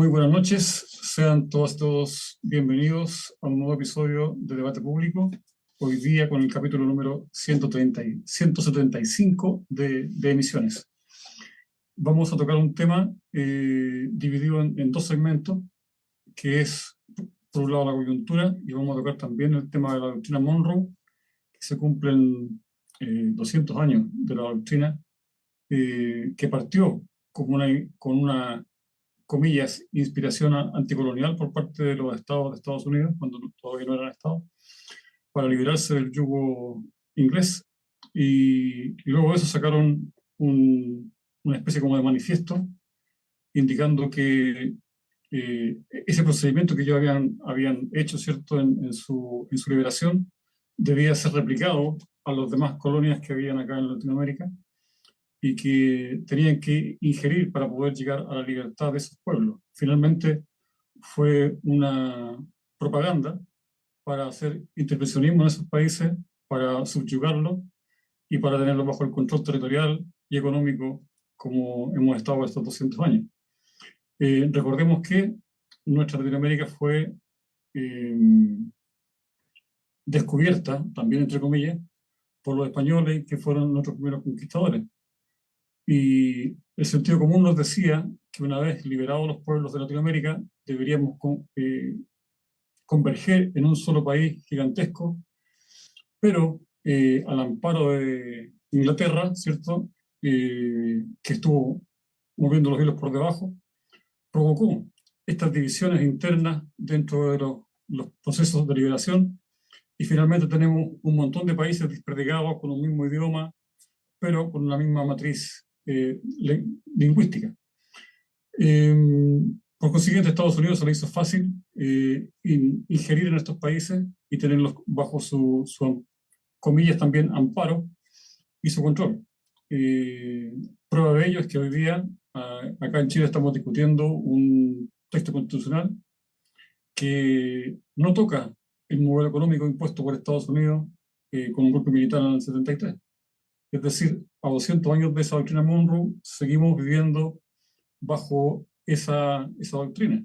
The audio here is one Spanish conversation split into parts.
Muy buenas noches, sean todos bienvenidos a un nuevo episodio de Debate Público, hoy día con el capítulo número 175 de emisiones. Vamos a tocar un tema dividido en dos segmentos, que es, por un lado, la coyuntura, y vamos a tocar también el tema de la doctrina Monroe, que se cumplen 200 años de la doctrina, que partió con una comillas, inspiración anticolonial por parte de los estados de Estados Unidos, cuando todavía no eran estados, para liberarse del yugo inglés. Y luego de eso sacaron una especie como de manifiesto indicando que ese procedimiento que ellos habían hecho, ¿cierto?, en su liberación, debía ser replicado a las demás colonias que habían acá en Latinoamérica, y que tenían que ingerir para poder llegar a la libertad de esos pueblos. Finalmente fue una propaganda para hacer intervencionismo en esos países, para subyugarlos y para tenerlos bajo el control territorial y económico como hemos estado estos 200 años. Recordemos que nuestra Latinoamérica fue descubierta, también entre comillas, por los españoles, que fueron nuestros primeros conquistadores. Y el sentido común nos decía que una vez liberados los pueblos de Latinoamérica, deberíamos converger en un solo país gigantesco, pero al amparo de Inglaterra, ¿cierto?, que estuvo moviendo los hilos por debajo, provocó estas divisiones internas dentro de los procesos de liberación, y finalmente tenemos un montón de países desperdigados con un mismo idioma, pero con la misma matriz lingüística. Por consiguiente, a Estados Unidos se le hizo fácil ingerir en estos países y tenerlos bajo su comillas también amparo y su control. Prueba de ello es que hoy día acá en Chile estamos discutiendo un texto constitucional que no toca el modelo económico impuesto por Estados Unidos con un golpe militar en el 73. Es decir, a 200 años de esa doctrina Monroe, seguimos viviendo bajo esa doctrina,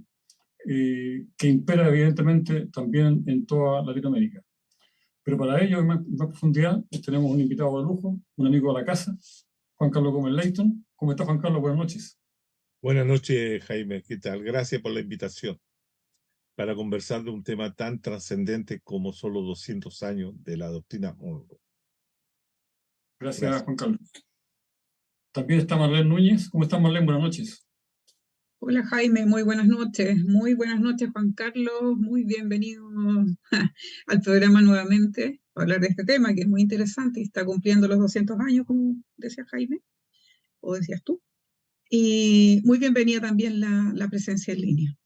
que impera evidentemente también en toda Latinoamérica. Pero para ello, en más profundidad, tenemos un invitado de lujo, un amigo de la casa, Juan Carlos Gómez Leighton. ¿Cómo está, Juan Carlos? Buenas noches. Buenas noches, Jaime. ¿Qué tal? Gracias por la invitación para conversar de un tema tan trascendente como son los 200 años de la doctrina Monroe. Gracias, Juan Carlos. También está Marlene Núñez. ¿Cómo está, Marlene? Buenas noches. Hola, Jaime, muy buenas noches. Muy buenas noches, Juan Carlos. Muy bienvenido al programa nuevamente para hablar de este tema que es muy interesante y está cumpliendo los 200 años, como decía Jaime, o decías tú. Y muy bienvenida también la presencia en línea.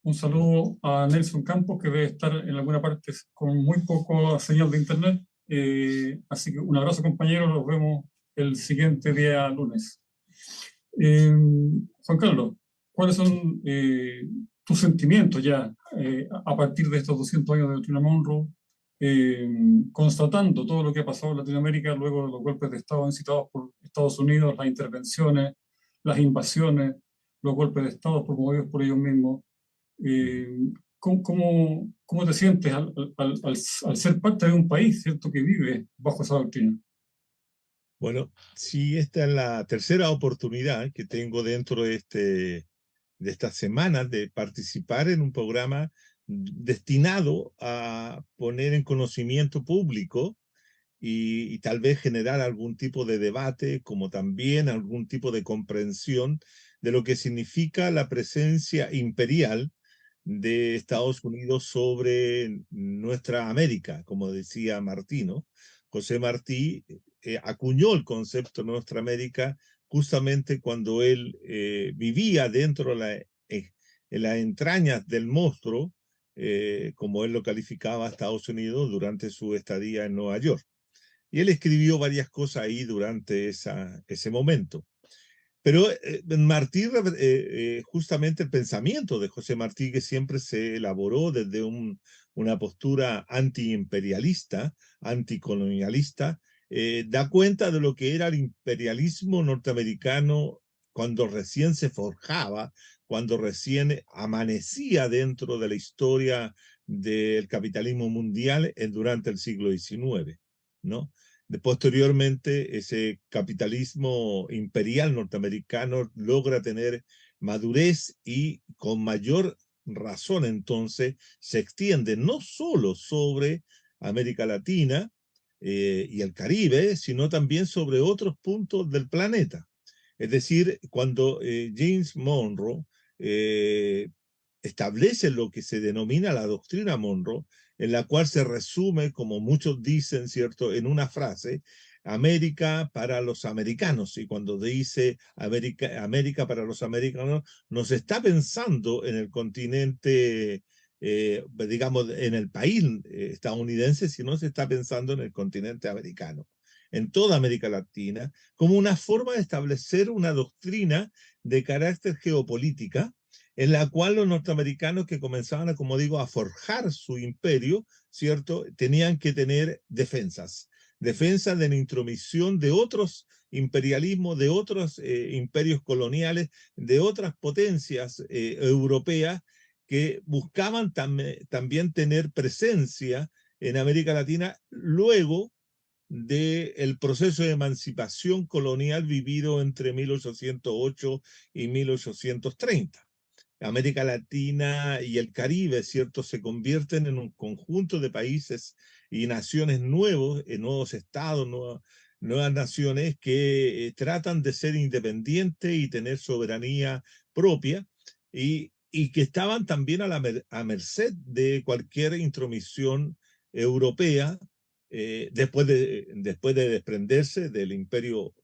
Un saludo a Nelson Campos, que debe estar en alguna parte con muy poco señal de internet. Así que un abrazo, compañeros. Nos vemos el siguiente día lunes. Juan Carlos, ¿cuáles son tus sentimientos ya a partir de estos 200 años de doctrina Monroe, constatando todo lo que ha pasado en Latinoamérica luego de los golpes de Estado incitados por Estados Unidos, las intervenciones, las invasiones, los golpes de Estado promovidos por ellos mismos? ¿Cómo te sientes al ser parte de un país, ¿cierto?, que vive bajo esa doctrina? Bueno, sí, esta es la tercera oportunidad que tengo dentro de estas semanas de participar en un programa destinado a poner en conocimiento público y tal vez generar algún tipo de debate, como también algún tipo de comprensión de lo que significa la presencia imperial de Estados Unidos sobre nuestra América, como decía Martí, ¿no? José Martí acuñó el concepto de nuestra América justamente cuando él vivía dentro de las entrañas del monstruo, como él lo calificaba a Estados Unidos durante su estadía en Nueva York. Y él escribió varias cosas ahí durante ese momento. Pero Martí, justamente el pensamiento de José Martí, que siempre se elaboró desde una postura antiimperialista, anticolonialista, da cuenta de lo que era el imperialismo norteamericano cuando recién se forjaba, cuando recién amanecía dentro de la historia del capitalismo mundial durante el siglo XIX, ¿no? Posteriormente, ese capitalismo imperial norteamericano logra tener madurez y con mayor razón entonces se extiende no solo sobre América Latina y el Caribe, sino también sobre otros puntos del planeta. Es decir, cuando James Monroe establece lo que se denomina la doctrina Monroe, en la cual se resume, como muchos dicen, ¿cierto?, en una frase, América para los americanos. Y cuando dice América para los americanos, no se está pensando en el continente, digamos, en el país estadounidense, sino se está pensando en el continente americano, en toda América Latina, como una forma de establecer una doctrina de carácter geopolítica, en la cual los norteamericanos que comenzaban, como digo, a forjar su imperio, ¿cierto?, tenían que tener defensas de la intromisión de otros imperialismos, de otros imperios coloniales, de otras potencias europeas que buscaban también tener presencia en América Latina luego del proceso de emancipación colonial vivido entre 1808 y 1830. América Latina y el Caribe, ¿cierto?, se convierten en un conjunto de países y naciones nuevos, nuevos estados, nuevas naciones que tratan de ser independientes y tener soberanía propia y que estaban también a merced de cualquier intromisión europea después de desprenderse del imperio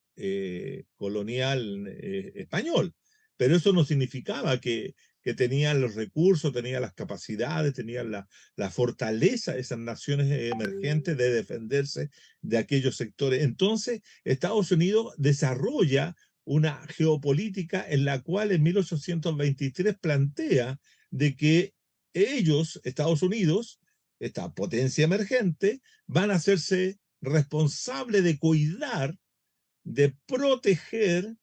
colonial español. Pero eso no significaba que tenían los recursos, tenían las capacidades, tenían la fortaleza, esas naciones emergentes, de defenderse de aquellos sectores. Entonces, Estados Unidos desarrolla una geopolítica en la cual en 1823 plantea de que ellos, Estados Unidos, esta potencia emergente, van a hacerse responsable de cuidar, de proteger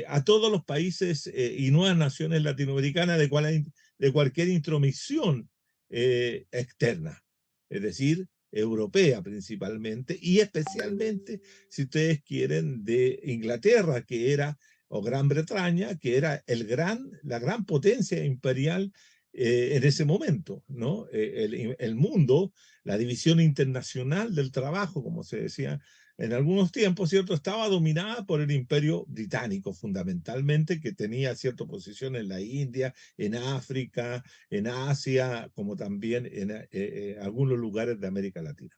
a todos los países y nuevas naciones latinoamericanas de cualquier intromisión externa, es decir, europea principalmente, y especialmente, si ustedes quieren, de Inglaterra, que era, o Gran Bretaña, que era la gran potencia imperial en ese momento, ¿no? El mundo, la división internacional del trabajo, como se decía en algunos tiempos, ¿cierto?, estaba dominada por el imperio británico fundamentalmente, que tenía cierta posición en la India, en África, en Asia, como también en algunos lugares de América Latina.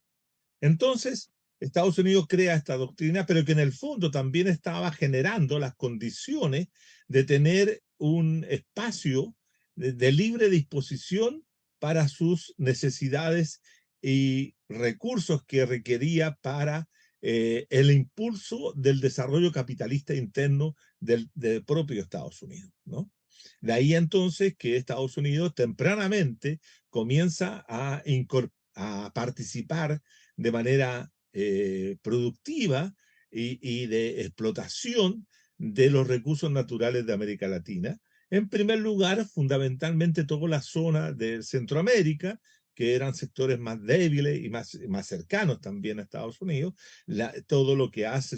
Entonces, Estados Unidos crea esta doctrina, pero que en el fondo también estaba generando las condiciones de tener un espacio de libre disposición para sus necesidades y recursos que requería para el impulso del desarrollo capitalista interno del propio Estados Unidos, ¿no? De ahí entonces que Estados Unidos tempranamente comienza a participar de manera productiva y de explotación de los recursos naturales de América Latina. En primer lugar, fundamentalmente toda la zona de Centroamérica, que eran sectores más débiles y más cercanos también a Estados Unidos, todo lo que hace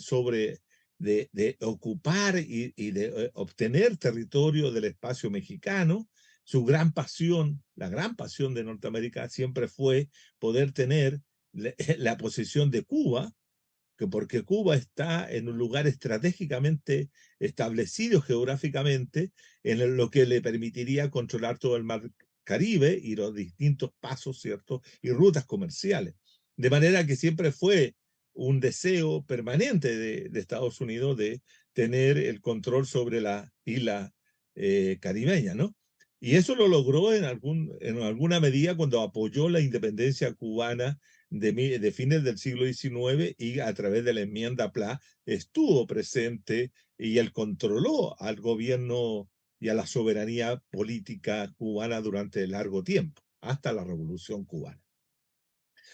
de ocupar y de obtener territorio del espacio mexicano. Su gran pasión, la gran pasión de Norteamérica siempre fue poder tener la posesión de Cuba, porque Cuba está en un lugar estratégicamente establecido geográficamente, en lo que le permitiría controlar todo el mar Caribe y los distintos pasos, ¿cierto?, y rutas comerciales. De manera que siempre fue un deseo permanente de Estados Unidos de tener el control sobre la isla caribeña, ¿no? Y eso lo logró en alguna medida cuando apoyó la independencia cubana de fines del siglo XIX y a través de la enmienda PLA estuvo presente y él controló al gobierno y a la soberanía política cubana durante largo tiempo, hasta la Revolución Cubana.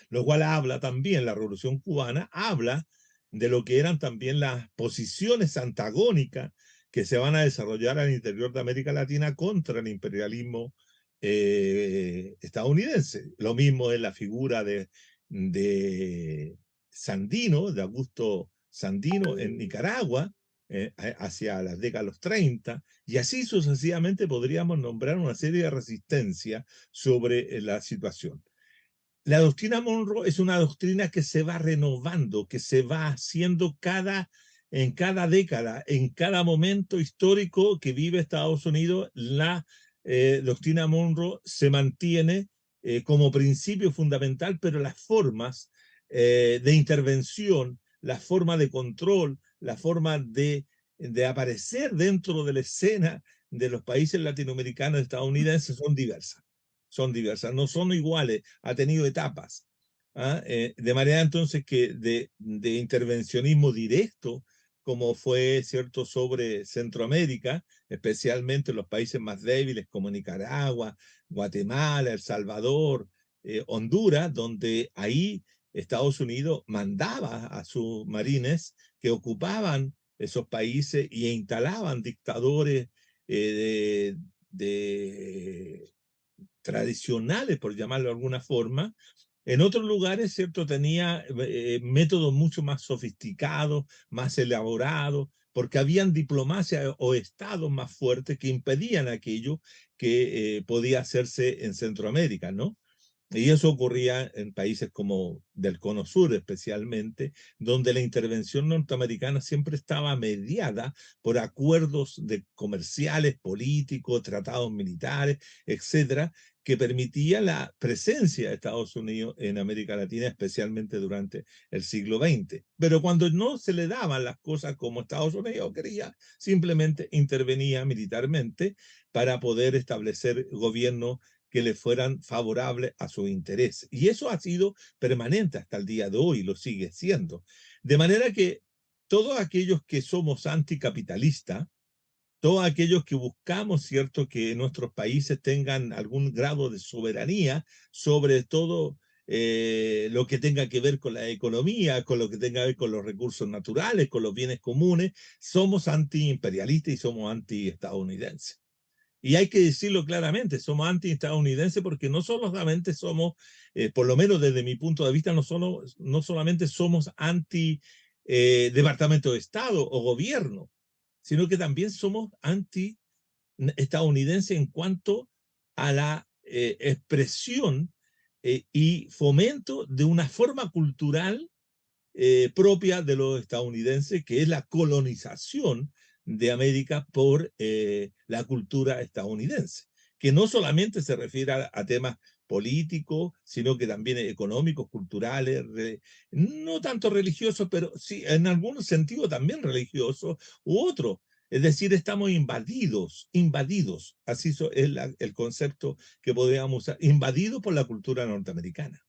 Lo cual habla también, la Revolución Cubana habla de lo que eran también las posiciones antagónicas que se van a desarrollar al interior de América Latina contra el imperialismo estadounidense. Lo mismo es la figura de Sandino, de Augusto Sandino en Nicaragua, hacia las décadas de los 30, y así sucesivamente podríamos nombrar una serie de resistencias sobre la situación. La doctrina Monroe es una doctrina que se va renovando, que se va haciendo en cada década, en cada momento histórico que vive Estados Unidos. La doctrina Monroe se mantiene como principio fundamental, pero las formas de intervención, la forma de control, la forma de aparecer dentro de la escena de los países latinoamericanos y estadounidenses son diversas, no son iguales, ha tenido etapas. De manera entonces que de intervencionismo directo, como fue cierto sobre Centroamérica, especialmente los países más débiles como Nicaragua, Guatemala, El Salvador, Honduras, donde ahí Estados Unidos mandaba a sus marines que ocupaban esos países y instalaban dictadores tradicionales, por llamarlo de alguna forma. En otros lugares, ¿cierto? Tenía métodos mucho más sofisticados, más elaborados, porque habían diplomacia o estados más fuertes que impedían aquello que podía hacerse en Centroamérica, ¿no? Y eso ocurría en países como del Cono Sur especialmente, donde la intervención norteamericana siempre estaba mediada por acuerdos comerciales, políticos, tratados militares, etcétera, que permitía la presencia de Estados Unidos en América Latina, especialmente durante el siglo XX. Pero cuando no se le daban las cosas como Estados Unidos quería, simplemente intervenía militarmente para poder establecer gobiernos que le fueran favorables a su interés. Y eso ha sido permanente hasta el día de hoy, lo sigue siendo. De manera que todos aquellos que somos anticapitalistas, todos aquellos que buscamos, ¿cierto?, que nuestros países tengan algún grado de soberanía sobre todo lo que tenga que ver con la economía, con lo que tenga que ver con los recursos naturales, con los bienes comunes, somos antiimperialistas y somos antiestadounidenses. Y hay que decirlo claramente, somos anti-estadounidenses porque no solamente somos, por lo menos desde mi punto de vista, no solamente somos anti-departamento de Estado o gobierno, sino que también somos anti-estadounidenses en cuanto a la expresión y fomento de una forma cultural propia de los estadounidenses, que es la colonización de América por la cultura estadounidense, que no solamente se refiere a temas políticos, sino que también económicos, culturales, no tanto religiosos, pero sí, en algún sentido también religiosos u otros. Es decir, estamos invadidos, así es el concepto que podríamos usar, invadidos por la cultura norteamericana.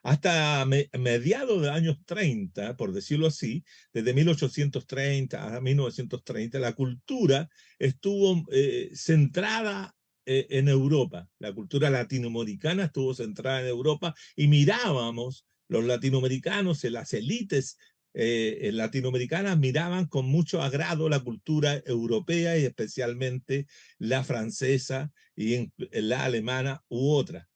Hasta mediados de los años 30, por decirlo así, desde 1830 a 1930, la cultura estuvo centrada en Europa. La cultura latinoamericana estuvo centrada en Europa y mirábamos, los latinoamericanos, las élites latinoamericanas miraban con mucho agrado la cultura europea y especialmente la francesa y la alemana u otra.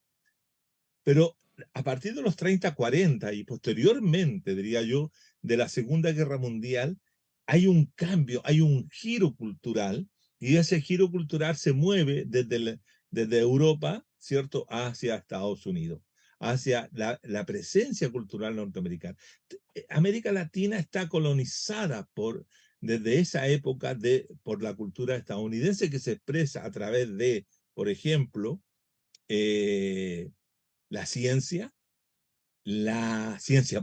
Pero a partir de los 30, 40 y posteriormente, diría yo, de la Segunda Guerra Mundial, hay un cambio, hay un giro cultural, y ese giro cultural se mueve desde Europa, ¿cierto?, hacia Estados Unidos, hacia la presencia cultural norteamericana. América Latina está colonizada desde esa época por la cultura estadounidense, que se expresa a través de, por ejemplo, la ciencia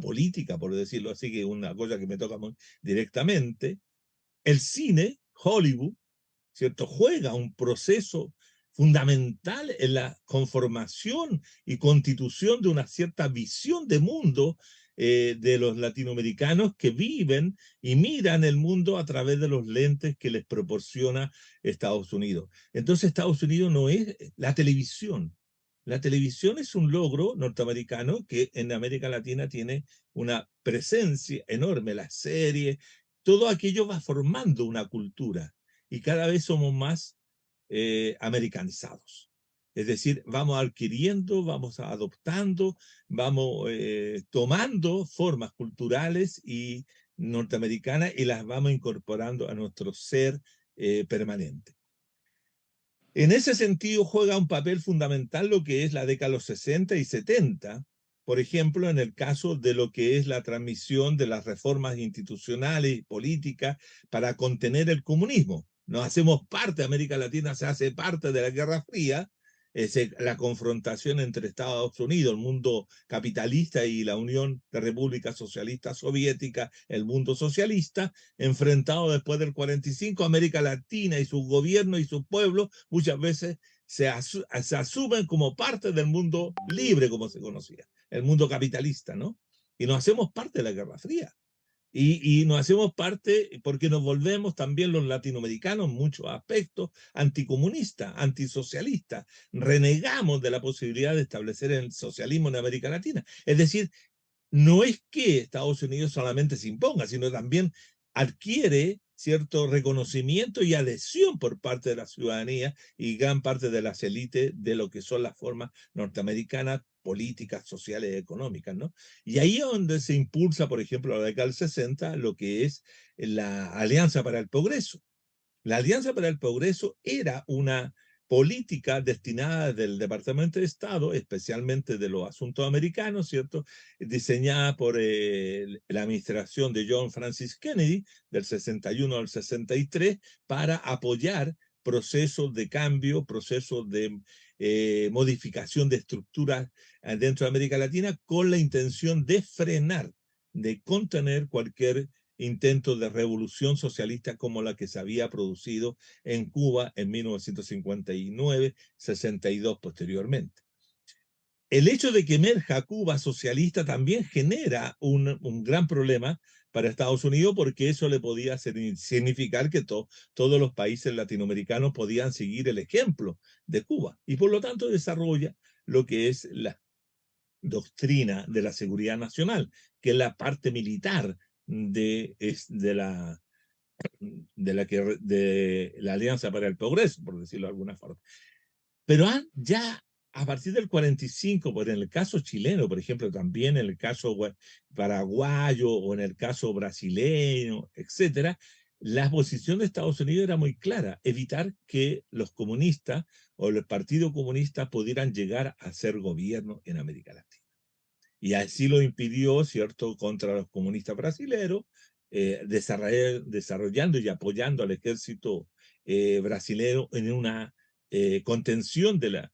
política, por decirlo así, que es una cosa que me toca muy directamente. El cine, Hollywood, ¿cierto?, juega un proceso fundamental en la conformación y constitución de una cierta visión de mundo de los latinoamericanos que viven y miran el mundo a través de los lentes que les proporciona Estados Unidos. Entonces Estados Unidos no es la televisión. La televisión es un logro norteamericano que en América Latina tiene una presencia enorme. Las series, todo aquello va formando una cultura. y cada vez somos más americanizados. Es decir, vamos adquiriendo, vamos adoptando, vamos tomando formas culturales y norteamericanas y las vamos incorporando a nuestro ser permanente. En ese sentido juega un papel fundamental lo que es la década de los 60 y 70, por ejemplo, en el caso de lo que es la transmisión de las reformas institucionales y políticas para contener el comunismo. Nos hacemos parte, América Latina se hace parte de la Guerra Fría, la confrontación entre Estados Unidos, el mundo capitalista, y la Unión de Repúblicas Socialistas Soviéticas, el mundo socialista, enfrentado después del 45, América Latina y sus gobiernos y sus pueblos muchas veces se asumen como parte del mundo libre, como se conocía, el mundo capitalista, ¿no? Y nos hacemos parte de la Guerra Fría. Y nos hacemos parte porque nos volvemos también los latinoamericanos en muchos aspectos anticomunistas, antisocialistas. Renegamos de la posibilidad de establecer el socialismo en América Latina. Es decir, no es que Estados Unidos solamente se imponga, sino también adquiere cierto reconocimiento y adhesión por parte de la ciudadanía y gran parte de las élites de lo que son las formas norteamericanas políticas, sociales y económicas, ¿no? Y ahí es donde se impulsa, por ejemplo, a la década del 60, lo que es la Alianza para el Progreso. La Alianza para el Progreso era una política destinada del Departamento de Estado, especialmente de los asuntos americanos, ¿cierto? Diseñada por la administración de John Francis Kennedy, del 61 al 63, para apoyar procesos de cambio, procesos de modificación de estructuras dentro de América Latina, con la intención de frenar, de contener cualquier intento de revolución socialista como la que se había producido en Cuba en 1959, 62 posteriormente. El hecho de que emerja Cuba socialista también genera un gran problema para Estados Unidos, porque eso le podía significar que todos los países latinoamericanos podían seguir el ejemplo de Cuba, y por lo tanto desarrolla lo que es la doctrina de la seguridad nacional, que es la parte militar de la Alianza para el Progreso, por decirlo de alguna forma. Pero ya a partir del 45, en el caso chileno, por ejemplo, también en el caso paraguayo o en el caso brasileño, etcétera, la posición de Estados Unidos era muy clara: evitar que los comunistas o el Partido Comunista pudieran llegar a ser gobierno en América Latina. Y así lo impidió, ¿cierto?, contra los comunistas brasileños, desarrollando y apoyando al ejército brasileño en una contención de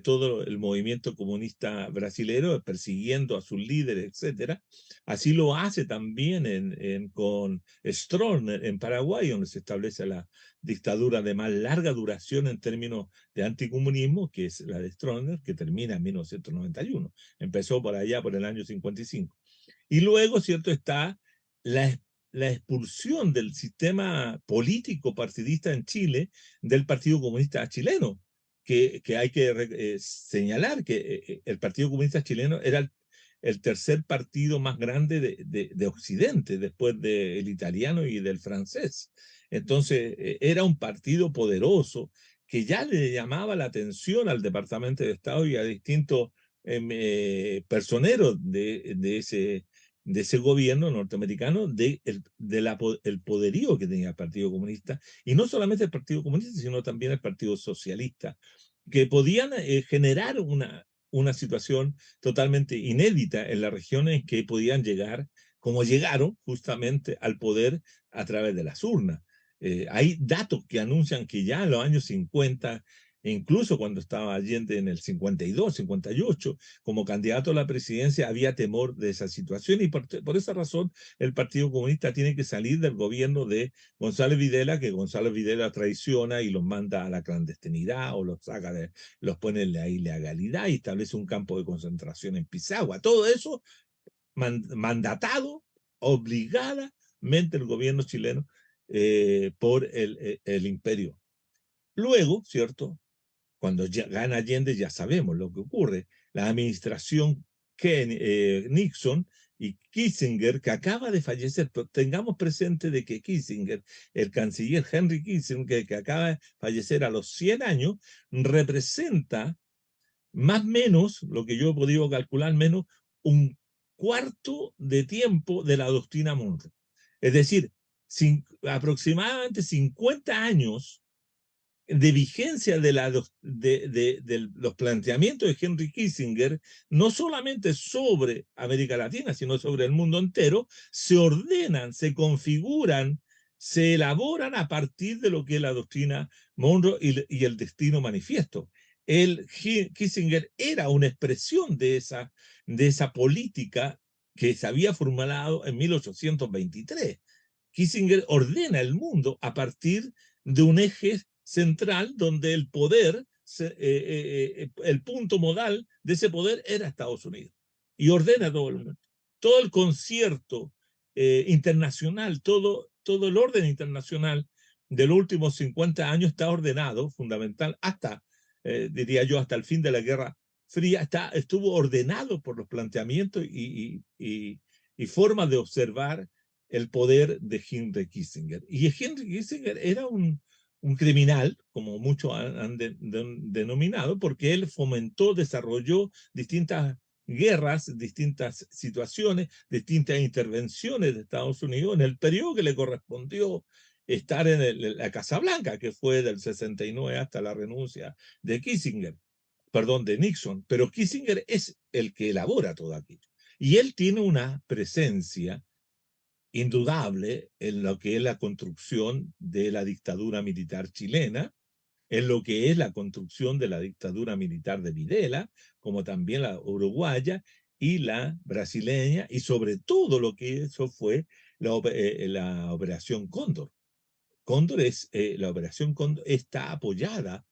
todo el movimiento comunista brasileño, persiguiendo a sus líderes, etcétera. Así lo hace también con Stroessner en Paraguay, donde se establece la dictadura de más larga duración en términos de anticomunismo, que es la de Stroessner, que termina en 1991. Empezó por allá, por el año 55. Y luego, ¿cierto?, está la expulsión del sistema político partidista en Chile del Partido Comunista Chileno, que hay que señalar que el Partido Comunista Chileno era el tercer partido más grande de Occidente, después del italiano y del francés. Entonces, era un partido poderoso que ya le llamaba la atención al Departamento de Estado y a distintos personeros de ese gobierno norteamericano, el poderío que tenía el Partido Comunista, y no solamente el Partido Comunista, sino también el Partido Socialista, que podían generar una situación totalmente inédita en las regiones que podían llegar, como llegaron justamente al poder a través de las urnas. Hay datos que anuncian que ya en los años 50, incluso cuando estaba Allende en el 52, 58, como candidato a la presidencia, había temor de esa situación, y por esa razón el Partido Comunista tiene que salir del gobierno de González Videla, que González Videla traiciona y los manda a la clandestinidad o los pone en la ilegalidad y establece un campo de concentración en Pisagua. Todo eso mandatado obligadamente el gobierno chileno por el imperio. Luego, ¿cierto?, cuando gana Allende, ya sabemos lo que ocurre. La administración Nixon y Kissinger, que acaba de fallecer, pero tengamos presente de que Kissinger, el canciller Henry Kissinger, que acaba de fallecer a los 100 años, representa más o menos, lo que yo he podido calcular, menos un cuarto de tiempo de la doctrina Monroe. Es decir, aproximadamente 50 años de vigencia de los planteamientos de Henry Kissinger, no solamente sobre América Latina, sino sobre el mundo entero, se ordenan, se configuran, se elaboran a partir de lo que es la doctrina Monroe y el destino manifiesto. Kissinger era una expresión de esa política que se había formulado en 1823. Kissinger ordena el mundo a partir de un eje central donde el poder, el punto modal de ese poder era Estados Unidos. Y ordena todo el mundo. Todo el concierto internacional, todo el orden internacional de los últimos 50 años está ordenado, fundamental, hasta, diría yo, hasta el fin de la Guerra Fría, estuvo ordenado por los planteamientos y formas de observar el poder de Henry Kissinger. Y Henry Kissinger era un criminal, como muchos han denominado, porque él fomentó, desarrolló distintas guerras, distintas situaciones, distintas intervenciones de Estados Unidos en el periodo que le correspondió estar en la Casa Blanca, que fue del 69 hasta la renuncia de de Nixon. Pero Kissinger es el que elabora todo aquello. Y él tiene una presencia indudable en lo que es la construcción de la dictadura militar chilena, en lo que es la construcción de la dictadura militar de Videla, como también la uruguaya y la brasileña, y sobre todo lo que eso fue la Operación Cóndor. La Operación Cóndor está apoyada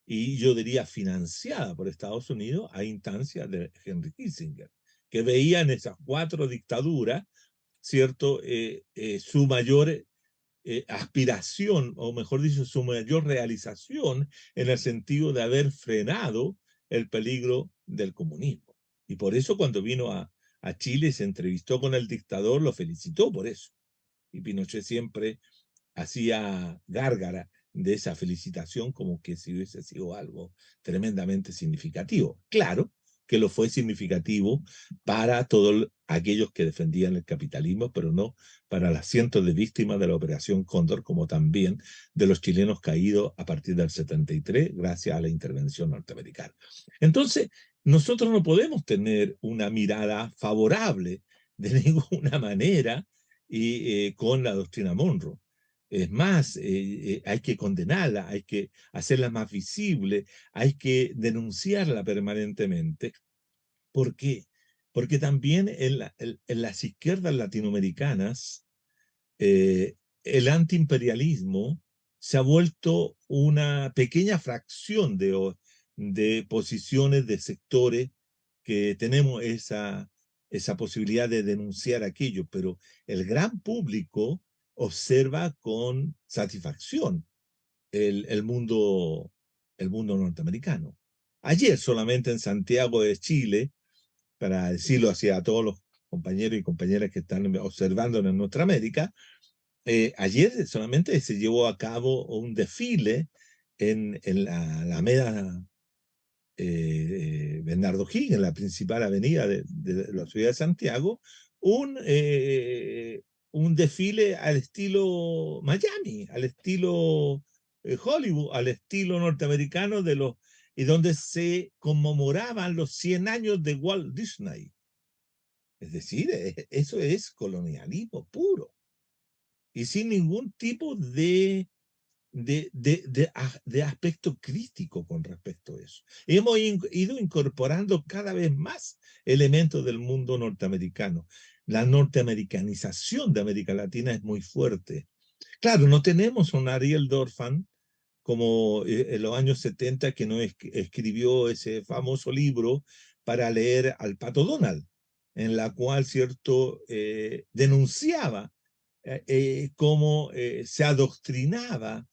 y yo diría financiada por Estados Unidos a instancias de Henry Kissinger, que veía en esas 4 dictaduras, ¿cierto? Su mayor aspiración, o mejor dicho, su mayor realización en el sentido de haber frenado el peligro del comunismo. Y por eso cuando vino a Chile, se entrevistó con el dictador, lo felicitó por eso. Y Pinochet siempre hacía gárgara de esa felicitación como que si hubiese sido algo tremendamente significativo. Claro que lo fue significativo para todos aquellos que defendían el capitalismo, pero no para las cientos de víctimas de la Operación Cóndor, como también de los chilenos caídos a partir del 73 gracias a la intervención norteamericana. Entonces, nosotros no podemos tener una mirada favorable de ninguna manera con la doctrina Monroe. Es más, hay que condenarla, hay que hacerla más visible, hay que denunciarla permanentemente. ¿Por qué? Porque también en las izquierdas latinoamericanas, el antiimperialismo se ha vuelto una pequeña fracción de posiciones, de sectores que tenemos esa posibilidad de denunciar aquello, pero el gran público observa con satisfacción el mundo norteamericano. Ayer solamente en Santiago de Chile, para decirlo así a todos los compañeros y compañeras que están observando en nuestra América, ayer solamente se llevó a cabo un desfile en la Alameda Bernardo Higgins, en la principal avenida de la ciudad de Santiago, un desfile al estilo Miami, al estilo Hollywood, al estilo norteamericano y donde se conmemoraban los 100 años de Walt Disney. Es decir, eso es colonialismo puro y sin ningún tipo de aspecto crítico con respecto a eso. Hemos ido incorporando cada vez más elementos del mundo norteamericano. La norteamericanización de América Latina es muy fuerte. Claro, no tenemos un Ariel Dorfman como en los años 70 que no escribió ese famoso libro para leer al Pato Donald, en la cual, cierto, denunciaba cómo se adoctrinaba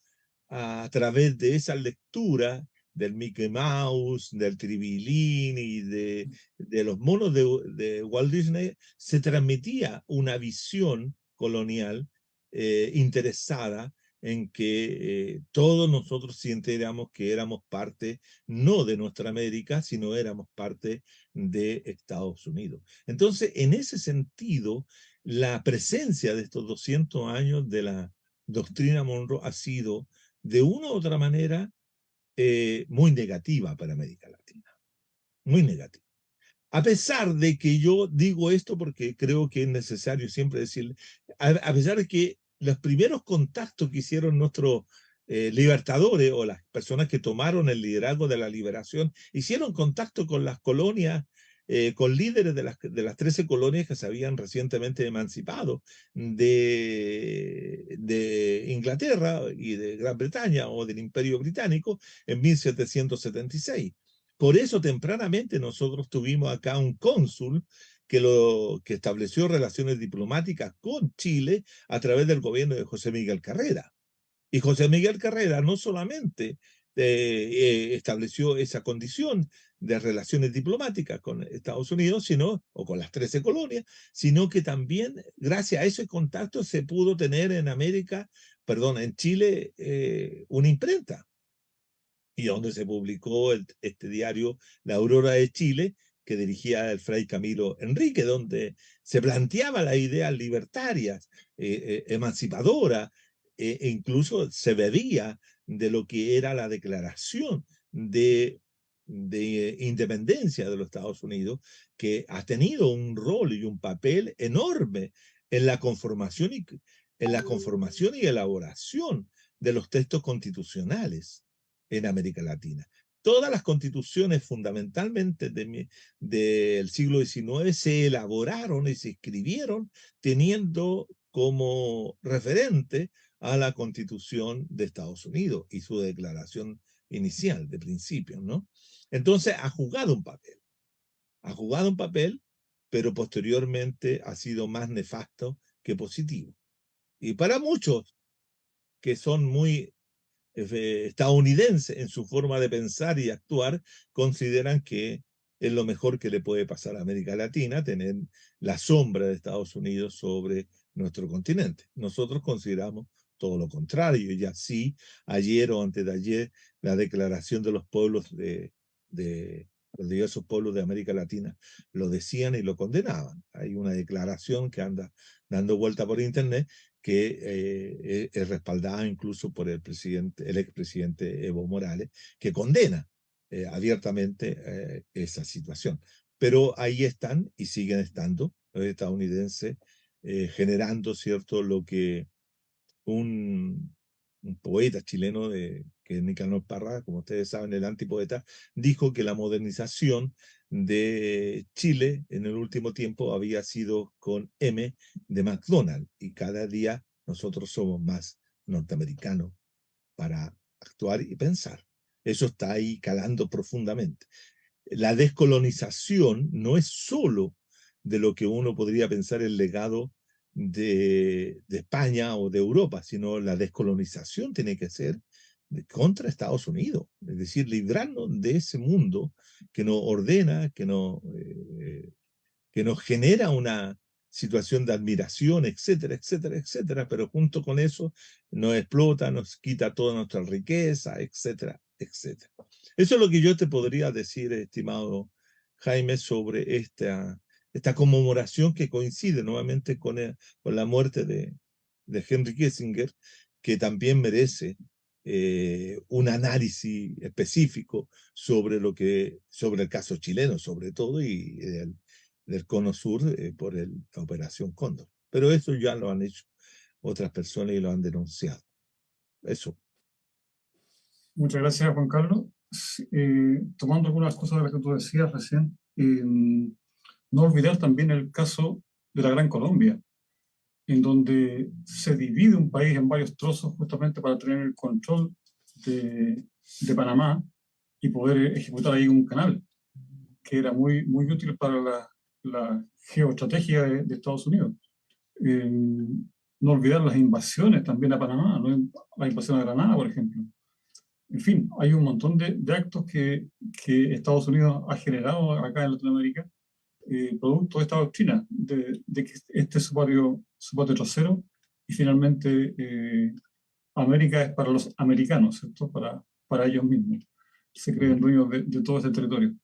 a través de esa lectura del Mickey Mouse, del Tribilín y de los monos de Walt Disney, se transmitía una visión colonial interesada en que todos nosotros sintiéramos que éramos parte, no de nuestra América, sino éramos parte de Estados Unidos. Entonces, en ese sentido, la presencia de estos 200 años de la doctrina Monroe ha sido, de una u otra manera, muy negativa para América Latina. Muy negativa. A pesar de que yo digo esto porque creo que es necesario siempre decirle, a pesar de que los primeros contactos que hicieron nuestros libertadores o las personas que tomaron el liderazgo de la liberación, hicieron contacto con las colonias, con líderes de las 13 colonias que se habían recientemente emancipado de Inglaterra y de Gran Bretaña o del Imperio Británico en 1776. Por eso tempranamente nosotros tuvimos acá un cónsul que estableció relaciones diplomáticas con Chile a través del gobierno de José Miguel Carrera. Y José Miguel Carrera no solamente estableció esa condición de relaciones diplomáticas con Estados Unidos, o con las 13 colonias, sino que también gracias a ese contacto se pudo tener en Chile, una imprenta, y donde se publicó este diario La Aurora de Chile, que dirigía el fray Camilo Enrique, donde se planteaba las ideas libertarias, emancipadoras, e incluso se bebía de lo que era la declaración de independencia de los Estados Unidos, que ha tenido un rol y un papel enorme en la conformación y elaboración de los textos constitucionales en América Latina. Todas las constituciones fundamentalmente del siglo XIX se elaboraron y se escribieron teniendo como referente a la Constitución de Estados Unidos y su declaración inicial de principios, ¿no? Entonces ha jugado un papel, pero posteriormente ha sido más nefasto que positivo. Y para muchos que son muy estadounidenses en su forma de pensar y actuar, consideran que es lo mejor que le puede pasar a América Latina, tener la sombra de Estados Unidos sobre nuestro continente. Nosotros consideramos todo lo contrario, y así ayer o antes de ayer la declaración de los pueblos de los diversos pueblos de América Latina lo decían y lo condenaban. Hay una declaración que anda dando vuelta por internet que es respaldada incluso por el expresidente Evo Morales, que condena abiertamente esa situación. Pero ahí están y siguen estando los estadounidenses generando, ¿cierto?, lo que un poeta chileno que es Nicanor Parra, como ustedes saben, el antipoeta, dijo que la modernización de Chile en el último tiempo había sido con M de McDonald's, y cada día nosotros somos más norteamericanos para actuar y pensar. Eso está ahí calando profundamente. La descolonización no es solo de lo que uno podría pensar el legado de España o de Europa, sino la descolonización tiene que ser contra Estados Unidos, es decir, librarnos de ese mundo que nos ordena, que nos genera una situación de admiración, etcétera, etcétera, etcétera, pero junto con eso nos explota, nos quita toda nuestra riqueza, etcétera, etcétera. Eso es lo que yo te podría decir, estimado Jaime, sobre esta conmemoración que coincide nuevamente con la muerte de Henry Kissinger, que también merece un análisis específico sobre el caso chileno, sobre todo, y del Cono Sur por la Operación Cóndor. Pero eso ya lo han hecho otras personas y lo han denunciado. Eso. Muchas gracias, Juan Carlos. Tomando algunas cosas de las que tú decías recién, no olvidar también el caso de la Gran Colombia, en donde se divide un país en varios trozos justamente para tener el control de Panamá y poder ejecutar ahí un canal, que era muy, muy útil para la geoestrategia de Estados Unidos. No olvidar las invasiones también a Panamá, ¿no? La invasión a Granada, por ejemplo. En fin, hay un montón de actos que Estados Unidos ha generado acá en Latinoamérica, producto de esta doctrina, de que este es su patio trasero, y finalmente América es para los americanos, ¿cierto? Para ellos mismos. Se creen dueños de todo este territorio.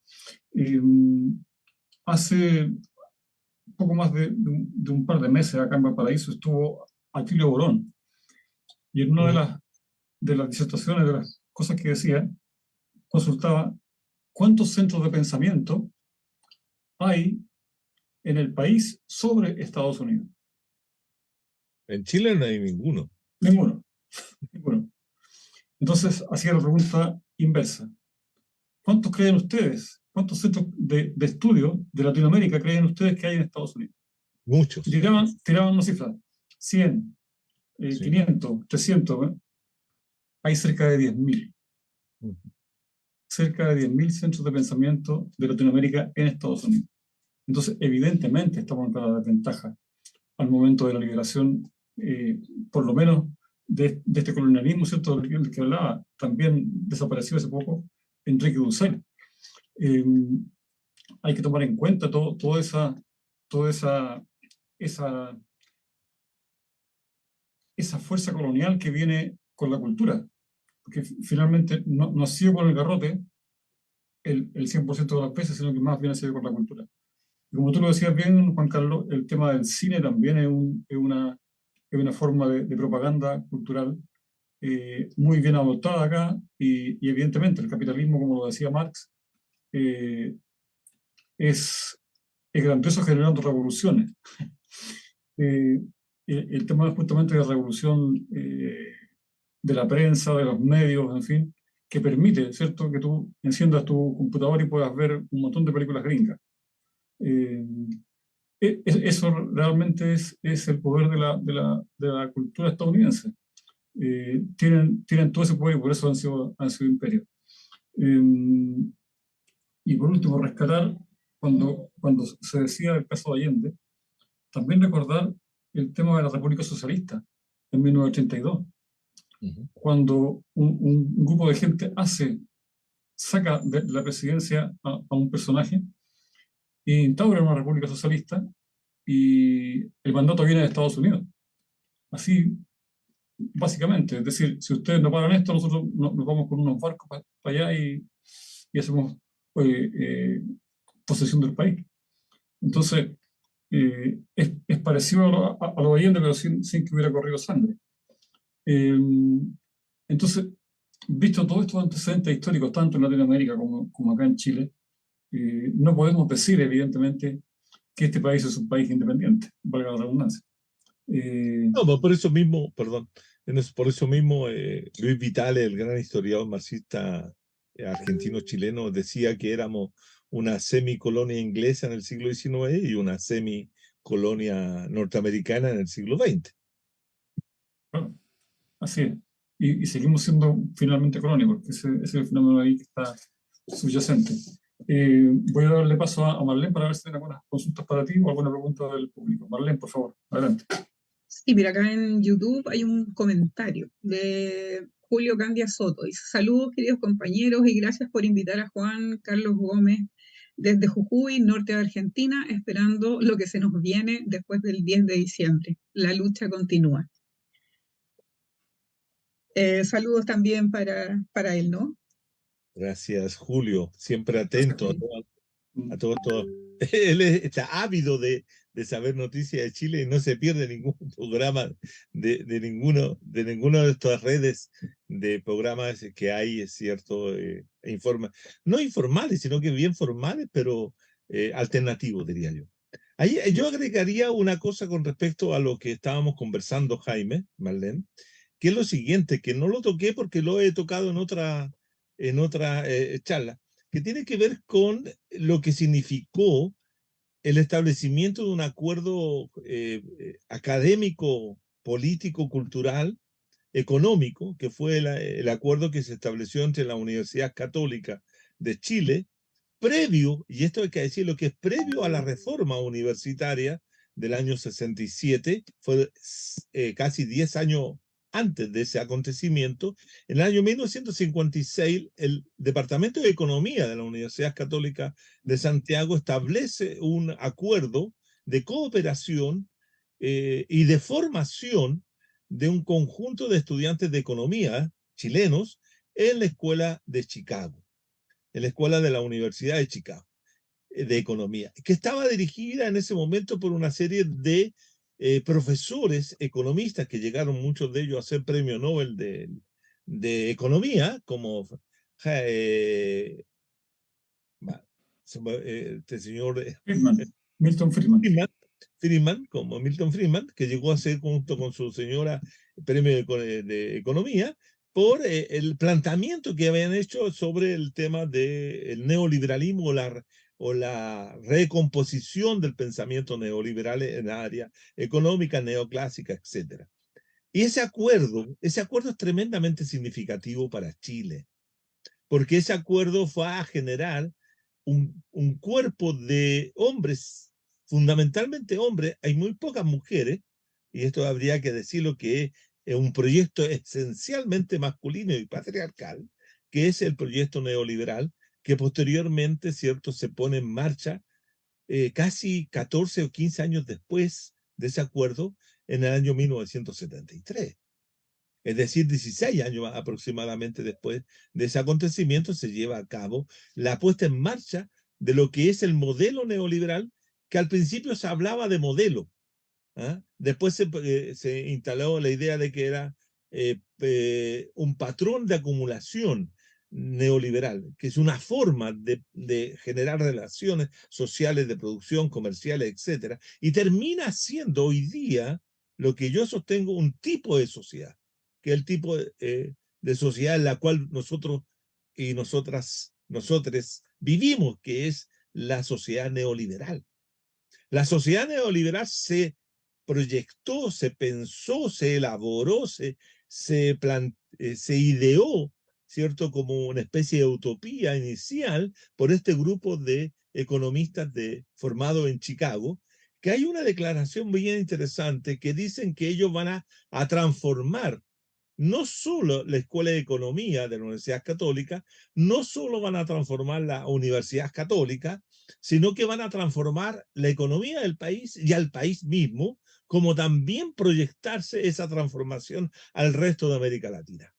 Hace poco más de un par de meses acá en Valparaíso estuvo Atilio Borón, y en una de las disertaciones, de las cosas que decía, consultaba cuántos centros de pensamiento hay en el país sobre Estados Unidos. En Chile no hay ninguno. Ninguno. Ninguno. Entonces hacía la pregunta inversa. ¿Cuántos creen ustedes? ¿Cuántos centros de estudio de Latinoamérica creen ustedes que hay en Estados Unidos? Muchos. Y tiraban una cifra. 100, Sí. 500, 300. Hay cerca de 10.000. Cerca de 10.000 centros de pensamiento de Latinoamérica en Estados Unidos. Entonces, evidentemente, estamos en clara desventaja al momento de la liberación, por lo menos de este colonialismo, ¿cierto?, del que hablaba. También desapareció hace poco Enrique Dussel. Hay que tomar en cuenta toda esa fuerza colonial que viene con la cultura, porque finalmente no ha sido con el garrote el 100% de las veces, sino que más bien ha sido con la cultura. Y como tú lo decías bien, Juan Carlos, el tema del cine también es una forma de propaganda cultural muy bien adoptada acá, y evidentemente el capitalismo, como lo decía Marx, es grandioso generando revoluciones. El tema justamente de la revolución de la prensa, de los medios, en fin, que permite, ¿cierto?, que tú enciendas tu computador y puedas ver un montón de películas gringas. Eso realmente es el poder de la cultura estadounidense. Tienen todo ese poder y por eso han sido imperios. Y por último, rescatar, cuando se decía el caso de Allende, también recordar el tema de la República Socialista en 1982, cuando un grupo de gente saca de la presidencia a un personaje e instaura una república socialista, y el mandato viene de Estados Unidos. Así, básicamente, es decir, si ustedes no pagan esto, nosotros nos vamos con unos barcos para allá y hacemos posesión del país. Entonces, es parecido a lo de Allende, pero sin que hubiera corrido sangre. Entonces, visto todos estos antecedentes históricos, tanto en Latinoamérica como acá en Chile, no podemos decir, evidentemente, que este país es un país independiente, valga la redundancia. No, por eso mismo, perdón, por eso mismo Luis Vitale, el gran historiador marxista argentino-chileno, decía que éramos una semicolonia inglesa en el siglo XIX y una semicolonia norteamericana en el siglo XX. Claro, así es. Y seguimos siendo finalmente colonia, porque ese es el fenómeno ahí que está subyacente. Voy a darle paso a Marlene para ver si tiene algunas consultas para ti o alguna pregunta del público. Marlene, por favor, adelante. Sí, mira, acá en YouTube hay un comentario de Julio Candia Soto. Dice: saludos, queridos compañeros, y gracias por invitar a Juan Carlos Gómez desde Jujuy, norte de Argentina, esperando lo que se nos viene después del 10 de diciembre. La lucha continúa. Saludos también para él, ¿no? Gracias, Julio, siempre atento a todo esto. Él está ávido de saber noticias de Chile y no se pierde ningún programa de ninguna de estas redes de programas que hay, es cierto, no informales, sino que bien formales, pero alternativos, diría yo. Ahí, yo agregaría una cosa con respecto a lo que estábamos conversando, Jaime, Marlene, que es lo siguiente, que no lo toqué porque lo he tocado en otra charla, que tiene que ver con lo que significó el establecimiento de un acuerdo académico, político, cultural, económico, que fue el acuerdo que se estableció entre la Universidad Católica de Chile, previo, y esto hay que decirlo, que es previo a la reforma universitaria del año 67, fue casi 10 años antes de ese acontecimiento, en el año 1956, el Departamento de Economía de la Universidad Católica de Santiago establece un acuerdo de cooperación y de formación de un conjunto de estudiantes de economía chilenos en la Escuela de Chicago, en la Escuela de la Universidad de Chicago de Economía, que estaba dirigida en ese momento por una serie de profesores economistas que llegaron muchos de ellos a ser premio Nobel de Economía, como este señor Friedman, Milton Friedman. Friedman, como Milton Friedman, que llegó a ser junto con su señora premio de Economía, por el planteamiento que habían hecho sobre el tema del neoliberalismo o la recomposición del pensamiento neoliberal en la área económica, neoclásica, etc. Y ese acuerdo es tremendamente significativo para Chile, porque ese acuerdo fue a generar un cuerpo de hombres, fundamentalmente hombres, hay muy pocas mujeres, y esto habría que decirlo que es un proyecto esencialmente masculino y patriarcal, que es el proyecto neoliberal, que posteriormente, ¿cierto?, se pone en marcha casi 14 o 15 años después de ese acuerdo, en el año 1973. Es decir, 16 años aproximadamente después de ese acontecimiento se lleva a cabo la puesta en marcha de lo que es el modelo neoliberal, que al principio se hablaba de modelo. ¿Ah? Después se instaló la idea de que era un patrón de acumulación neoliberal, que es una forma de generar relaciones sociales, de producción, comerciales, etc. Y termina siendo hoy día lo que yo sostengo un tipo de sociedad, que es el tipo de sociedad en la cual nosotros y nosotros vivimos, que es la sociedad neoliberal. La sociedad neoliberal se proyectó, se pensó, se elaboró, se ideó, ¿cierto?, como una especie de utopía inicial por este grupo de economistas formados en Chicago, que hay una declaración bien interesante que dicen que ellos van a transformar no solo la Escuela de Economía de la Universidad Católica, no solo van a transformar la Universidad Católica, sino que van a transformar la economía del país y al país mismo, como también proyectarse esa transformación al resto de América Latina.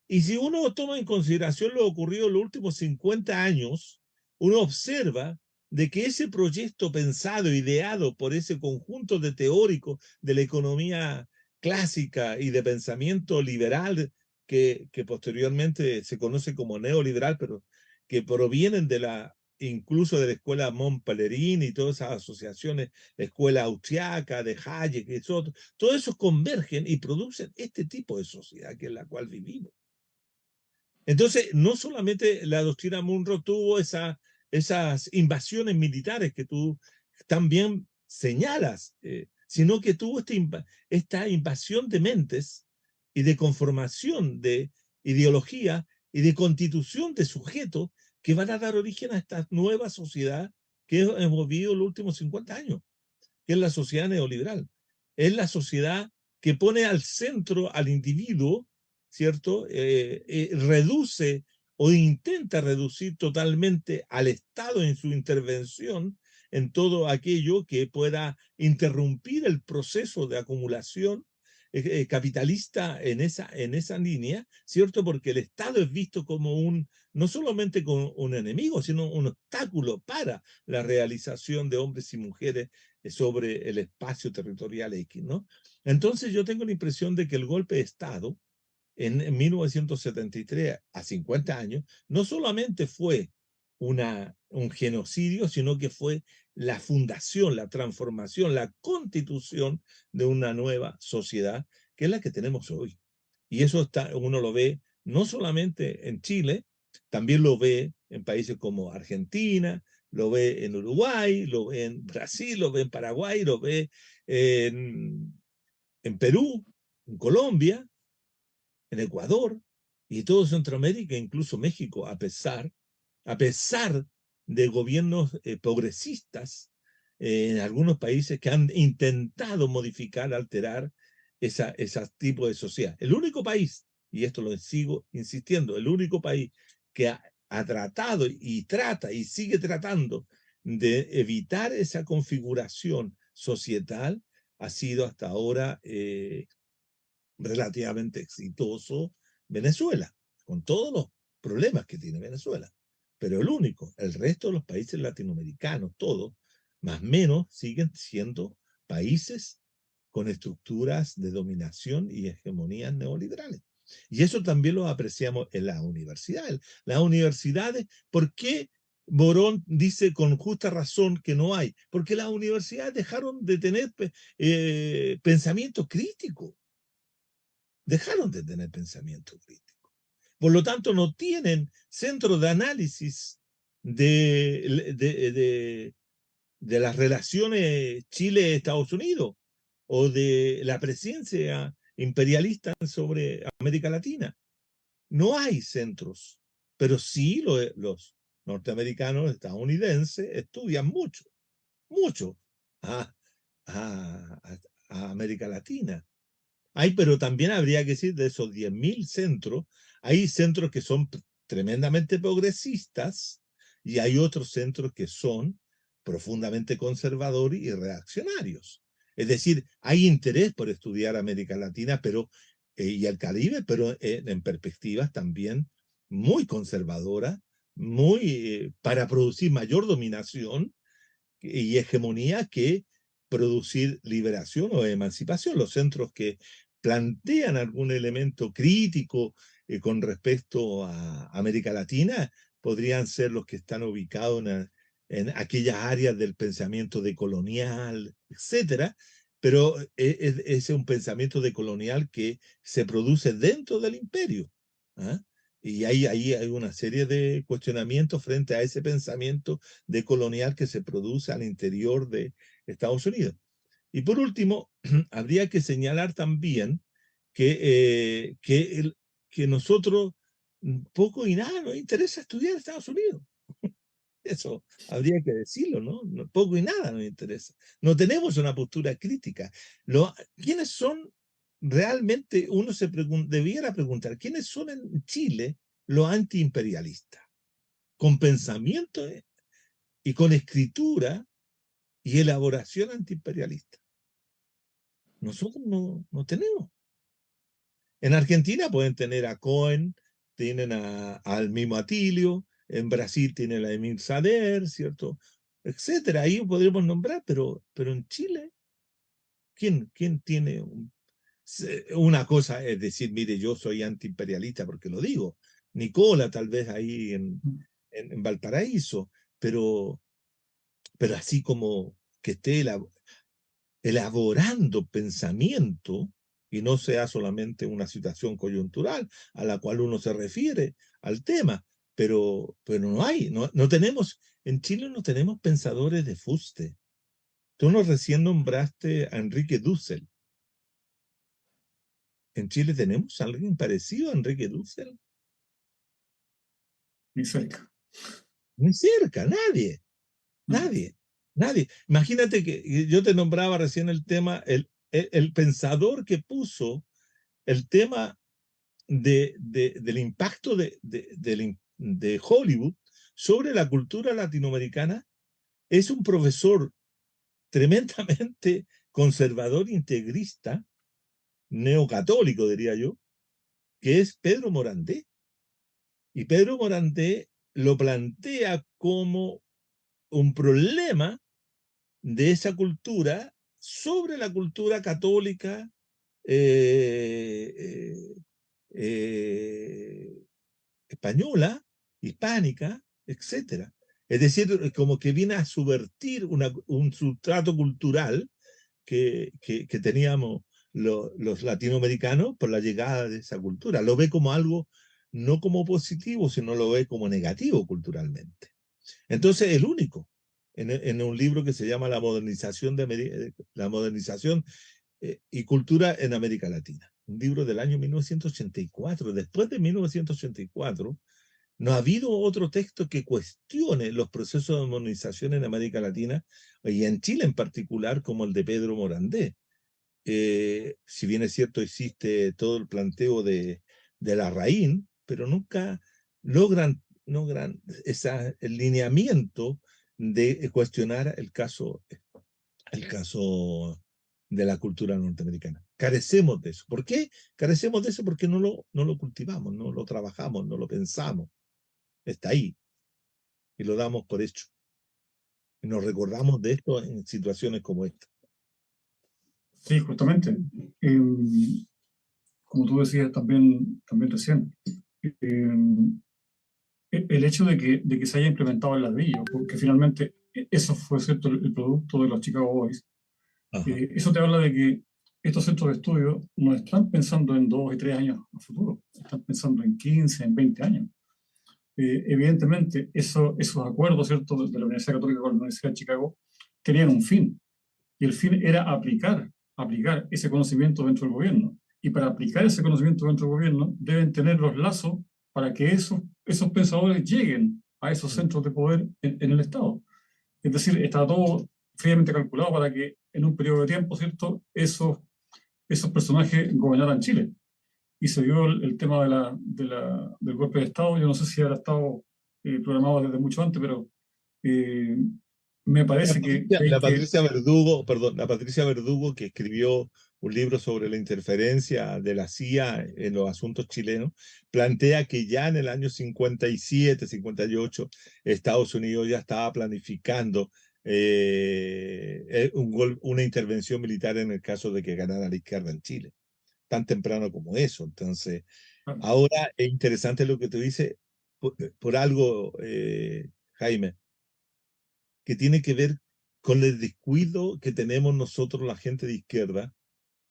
Y si uno toma en consideración lo ocurrido en los últimos 50 años, uno observa de que ese proyecto pensado, ideado por ese conjunto de teóricos de la economía clásica y de pensamiento liberal, que posteriormente se conoce como neoliberal, pero que provienen incluso de la escuela Montpellerin y todas esas asociaciones, la escuela austriaca, de Hayek, y todo eso convergen y producen este tipo de sociedad que es la cual vivimos. Entonces, no solamente la doctrina Monroe tuvo esas invasiones militares que tú también señalas, sino que tuvo esta invasión de mentes y de conformación de ideología y de constitución de sujetos que van a dar origen a esta nueva sociedad que hemos vivido en los últimos 50 años, que es la sociedad neoliberal. Es la sociedad que pone al centro al individuo, ¿cierto? Reduce o intenta reducir totalmente al Estado en su intervención en todo aquello que pueda interrumpir el proceso de acumulación capitalista en esa línea, ¿cierto? Porque el Estado es visto como no solamente como un enemigo, sino un obstáculo para la realización de hombres y mujeres sobre el espacio territorial X, ¿no? Entonces yo tengo la impresión de que el golpe de Estado en 1973, a 50 años, no solamente fue un genocidio, sino que fue la fundación, la transformación, la constitución de una nueva sociedad, que es la que tenemos hoy. Y eso uno lo ve no solamente en Chile, también lo ve en países como Argentina, lo ve en Uruguay, lo ve en Brasil, lo ve en Paraguay, lo ve en Perú, en Colombia, en Ecuador y todo Centroamérica, incluso México, a pesar de gobiernos progresistas en algunos países que han intentado modificar, alterar ese tipo de sociedad. El único país, y esto lo sigo insistiendo, el único país que ha tratado y trata y sigue tratando de evitar esa configuración societal ha sido hasta ahora relativamente exitoso Venezuela, con todos los problemas que tiene Venezuela. Pero el único, el resto de los países latinoamericanos, todos, más o menos, siguen siendo países con estructuras de dominación y hegemonías neoliberales. Y eso también lo apreciamos en las universidades. Las universidades, ¿por qué Morón dice con justa razón que no hay? Porque las universidades dejaron de tener pensamiento crítico. Dejaron de tener pensamiento crítico. Por lo tanto, no tienen centros de análisis de las relaciones Chile-Estados Unidos o de la presencia imperialista sobre América Latina. No hay centros, pero sí los norteamericanos, estadounidenses, estudian mucho, mucho a, a América Latina. Hay, pero también habría que decir, de esos 10.000 centros, hay centros que son tremendamente progresistas y hay otros centros que son profundamente conservadores y reaccionarios. Es decir, hay interés por estudiar América Latina y el Caribe, pero en perspectivas también muy conservadoras, muy para producir mayor dominación y hegemonía que producir liberación o emancipación. Los centros que plantean algún elemento crítico con respecto a América Latina podrían ser los que están ubicados en aquellas áreas del pensamiento decolonial, etcétera, pero es un pensamiento decolonial que se produce dentro del imperio. ¿Ah? Y ahí hay una serie de cuestionamientos frente a ese pensamiento decolonial que se produce al interior de Estados Unidos. Y por último, habría que señalar también que nosotros poco y nada nos interesa estudiar en Estados Unidos. Eso habría que decirlo, ¿no? Poco y nada nos interesa. No tenemos una postura crítica. ¿Quiénes son realmente, uno debiera preguntar, quiénes son en Chile los antiimperialistas? Con pensamiento y con escritura y elaboración antiimperialista. Nosotros no tenemos. En Argentina pueden tener a Cohen, tienen al mismo Atilio, en Brasil tienen a Emil Sader, ¿cierto? Etcétera. Ahí podríamos nombrar, pero en Chile, ¿quién tiene una cosa? Es decir, mire, yo soy antiimperialista porque lo digo. Nicola, tal vez ahí en Valparaíso, pero así como que esté elaborando pensamiento y no sea solamente una situación coyuntural a la cual uno se refiere al tema, pero no hay, no tenemos, en Chile no tenemos pensadores de fuste. Tú nos recién nombraste a Enrique Dussel. ¿En Chile tenemos a alguien parecido a Enrique Dussel? Ni cerca. Ni cerca, nadie. Nadie. Imagínate que yo te nombraba recién el tema, el pensador que puso el tema del impacto de Hollywood sobre la cultura latinoamericana es un profesor tremendamente conservador, integrista, neocatólico, diría yo, que es Pedro Morandé. Y Pedro Morandé lo plantea como un problema de esa cultura sobre la cultura católica española, hispánica, etc. Es decir, como que viene a subvertir un sustrato cultural que teníamos los latinoamericanos por la llegada de esa cultura. Lo ve como algo, no como positivo, sino lo ve como negativo culturalmente. Entonces, el único, en un libro que se llama La modernización, y cultura en América Latina, un libro del año 1984. Después de 1984, no ha habido otro texto que cuestione los procesos de modernización en América Latina y en Chile en particular, como el de Pedro Morandé. si bien es cierto, existe todo el planteo de la raíz, pero nunca logran el lineamiento de cuestionar el caso de la cultura norteamericana. Carecemos de eso. ¿Por qué? Carecemos de eso porque no lo cultivamos, no lo trabajamos, no lo pensamos. Está ahí y lo damos por hecho. Y nos recordamos de esto en situaciones como esta. Sí, justamente. Como tú decías también recién, el hecho de que se haya implementado el ladrillo, porque finalmente eso fue cierto el producto de los Chicago Boys, eso te habla de que estos centros de estudio no están pensando en 2 y 3 años a futuro, están pensando en 15, en 20 años. Evidentemente, esos acuerdos, ¿cierto?, de la Universidad Católica con la Universidad de Chicago tenían un fin, y el fin era aplicar ese conocimiento dentro del gobierno. Y para aplicar ese conocimiento dentro del gobierno deben tener los lazos para que esos pensadores lleguen a esos centros de poder en el Estado. Es decir, está todo fríamente calculado para que en un periodo de tiempo, ¿cierto?, esos personajes gobernaran Chile. Y se dio el tema del golpe de Estado. Yo no sé si habrá estado programado desde mucho antes, pero eh, me parece que hay La que... Patricia Verdugo, perdón, la Patricia Verdugo, que escribió un libro sobre la interferencia de la CIA en los asuntos chilenos, plantea que ya en el año 57, 58, Estados Unidos ya estaba planificando una intervención militar en el caso de que ganara la izquierda en Chile, tan temprano como eso. Entonces, ahora es interesante lo que tú dices por algo, Jaime, que tiene que ver con el descuido que tenemos nosotros, la gente de izquierda,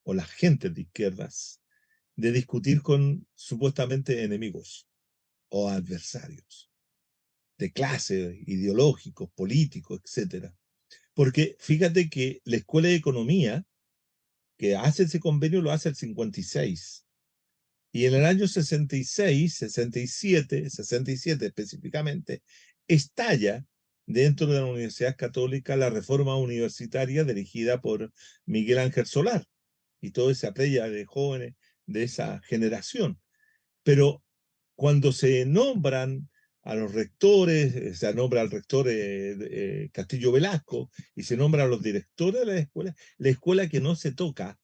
o las gentes de izquierdas, de discutir con supuestamente enemigos o adversarios, de clase, ideológicos, políticos, etc. Porque fíjate que la Escuela de Economía, que hace ese convenio, lo hace el 56. Y en el año 66, 67, 67 específicamente, estalla dentro de la Universidad Católica la reforma universitaria dirigida por Miguel Ángel Solar y toda esa playa de jóvenes de esa generación. Pero cuando se nombran a los rectores, se nombra al rector Castillo Velasco y se nombran a los directores de la escuela que no se toca,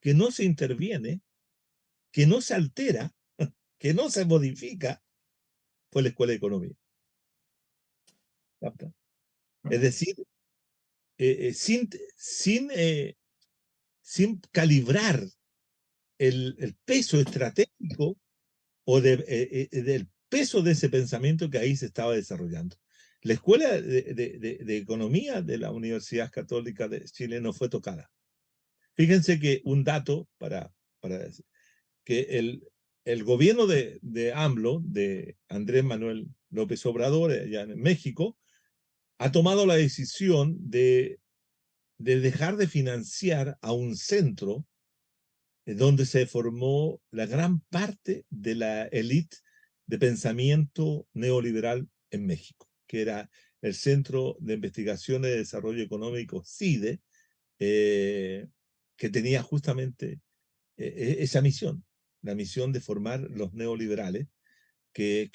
que no se interviene, que no se altera, que no se modifica, fue la Escuela de Economía. Es decir, sin calibrar el peso estratégico o del peso de ese pensamiento que ahí se estaba desarrollando. La Escuela de Economía de la Universidad Católica de Chile no fue tocada. Fíjense que un dato para decir, que el gobierno de AMLO, de Andrés Manuel López Obrador, allá en México, ha tomado la decisión de dejar de financiar a un centro donde se formó la gran parte de la élite de pensamiento neoliberal en México, que era el Centro de Investigación y Desarrollo Económico, CIDE, que tenía justamente esa misión, la misión de formar los neoliberales, que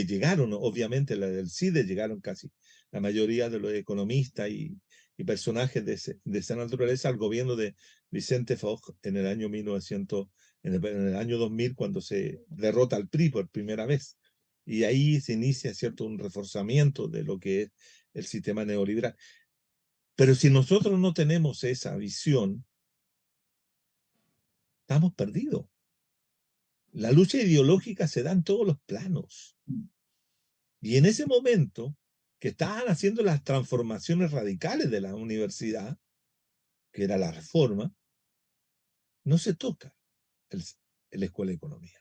llegaron, obviamente, la del CIDE, llegaron casi la mayoría de los economistas y personajes de esa naturaleza al gobierno de Vicente Fox en el año 1900, en el año 2000, cuando se derrota al PRI por primera vez. Y ahí se inicia, ¿cierto?, un reforzamiento de lo que es el sistema neoliberal. Pero si nosotros no tenemos esa visión, estamos perdidos. La lucha ideológica se da en todos los planos. Y en ese momento que estaban haciendo las transformaciones radicales de la universidad, que era la reforma, no se toca la Escuela de Economía.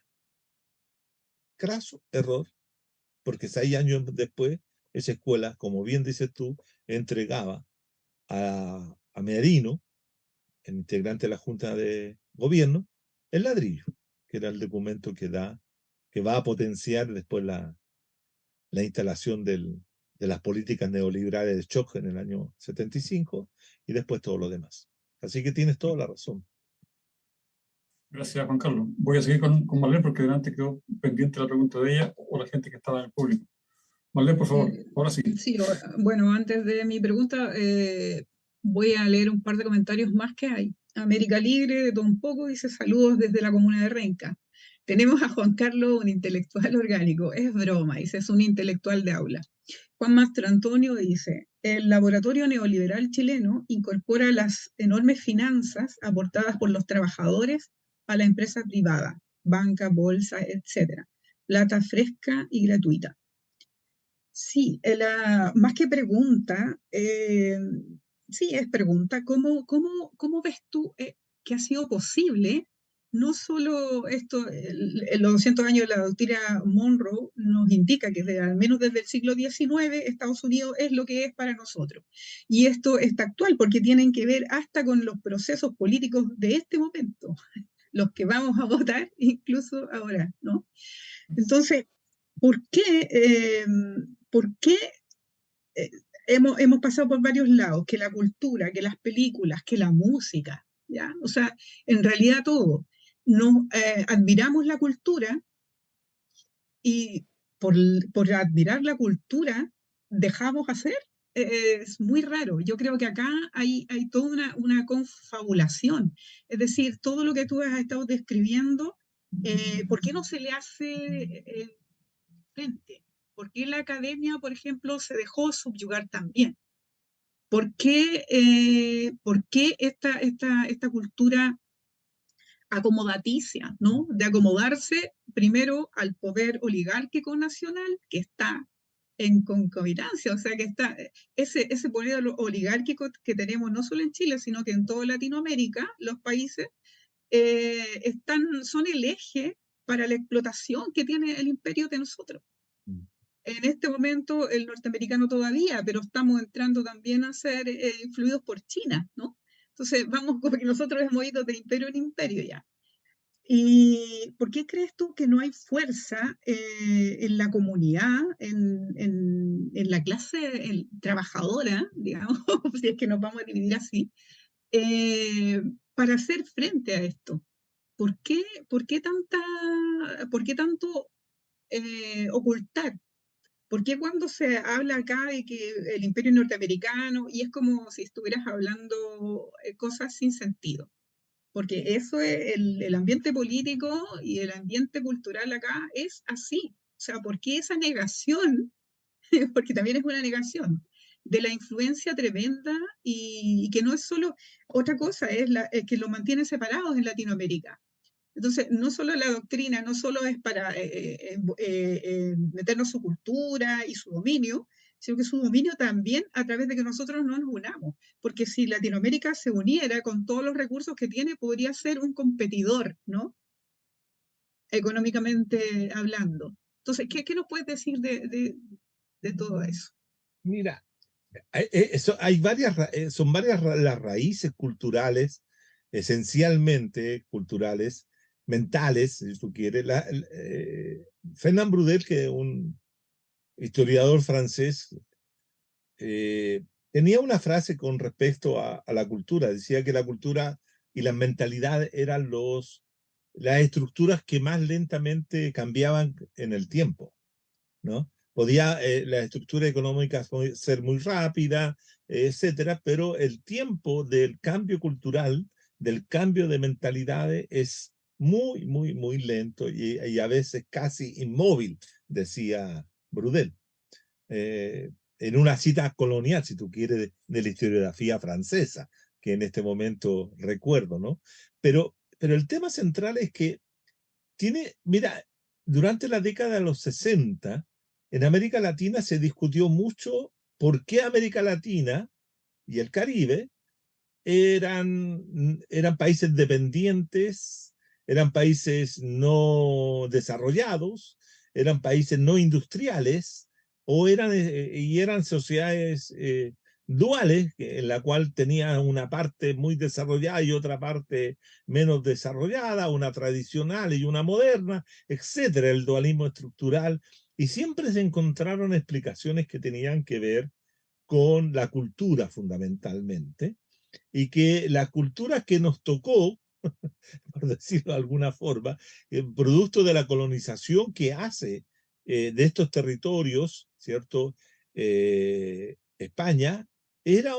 Craso error, porque 6 años después, esa escuela, como bien dices tú, entregaba a Merino, el integrante de la Junta de Gobierno, el ladrillo, que era el documento que va a potenciar después la instalación de las políticas neoliberales de Schoch en el año 75 y después todo lo demás. Así que tienes toda la razón. Gracias, Juan Carlos. Voy a seguir con Marlene porque delante quedó pendiente la pregunta de ella o la gente que estaba en el público. Marlene, por favor, ahora sí. Sí, bueno, antes de mi pregunta, voy a leer un par de comentarios más que hay. América Libre, de todo un poco, dice saludos desde la comuna de Renca. Tenemos a Juan Carlos, un intelectual orgánico. Es broma, dice, es un intelectual de aula. Juan Mastro Antonio dice, el laboratorio neoliberal chileno incorpora las enormes finanzas aportadas por los trabajadores a la empresa privada, banca, bolsa, etc. Plata fresca y gratuita. Sí, más que pregunta, sí es pregunta. ¿Cómo ves tú que ha sido posible? No solo esto, los 200 años de la doctrina Monroe nos indica que al menos desde el siglo XIX Estados Unidos es lo que es para nosotros. Y esto está actual porque tienen que ver hasta con los procesos políticos de este momento, los que vamos a votar incluso ahora, ¿no? Entonces, ¿por qué hemos pasado por varios lados? Que la cultura, que las películas, que la música, ¿ya? O sea, en realidad todo. Admiramos la cultura y por admirar la cultura dejamos hacer. Es muy raro. Yo creo que acá hay toda una confabulación. Es decir, todo lo que tú has estado describiendo, ¿por qué no se le hace frente? ¿Por qué la academia, por ejemplo, se dejó subyugar también? ¿Por qué esta cultura acomodaticia, ¿no? De acomodarse primero al poder oligárquico nacional que está en concubinancia, o sea que está ese poder oligárquico que tenemos no solo en Chile, sino que en toda Latinoamérica, los países son el eje para la explotación que tiene el imperio de nosotros. En este momento el norteamericano todavía, pero estamos entrando también a ser influidos por China, ¿no? Entonces vamos como que nosotros hemos ido de imperio en imperio ya. ¿Y por qué crees tú que no hay fuerza en la comunidad, en la clase trabajadora, digamos, si es que nos vamos a dividir así, para hacer frente a esto? ¿Por qué tanto ocultar? ¿Por qué cuando se habla acá de que el imperio norteamericano, y es como si estuvieras hablando cosas sin sentido? Porque eso es el ambiente político y el ambiente cultural acá es así. O sea, ¿por qué esa negación? Porque también es una negación de la influencia tremenda y que no es solo otra cosa, es que lo mantiene separados en Latinoamérica. Entonces, no solo la doctrina, no solo es para meternos su cultura y su dominio, sino que su dominio también a través de que nosotros no nos unamos. Porque si Latinoamérica se uniera con todos los recursos que tiene, podría ser un competidor, ¿no? Económicamente hablando. Entonces, ¿qué nos puedes decir de todo eso? Mira, son varias las raíces culturales, esencialmente culturales, mentales, si tú quieres. Fernand Braudel, que es un historiador francés, tenía una frase con respecto a la cultura. Decía que la cultura y la mentalidad eran las estructuras que más lentamente cambiaban en el tiempo, ¿no? La estructura económica ser muy rápida, etcétera, pero el tiempo del cambio cultural, del cambio de mentalidades es muy, muy, muy lento y a veces casi inmóvil, decía Braudel. En una cita colonial, si tú quieres, de la historiografía francesa, que en este momento recuerdo, ¿no? Pero el tema central es que mira, durante la década de los 60, en América Latina se discutió mucho por qué América Latina y el Caribe eran países dependientes, eran países no desarrollados, eran países no industriales, y eran sociedades duales, en la cual tenía una parte muy desarrollada y otra parte menos desarrollada, una tradicional y una moderna, etcétera, el dualismo estructural. Y siempre se encontraron explicaciones que tenían que ver con la cultura fundamentalmente. y que la cultura que nos tocó, por decirlo de alguna forma, producto de la colonización que hace de estos territorios, ¿cierto? España era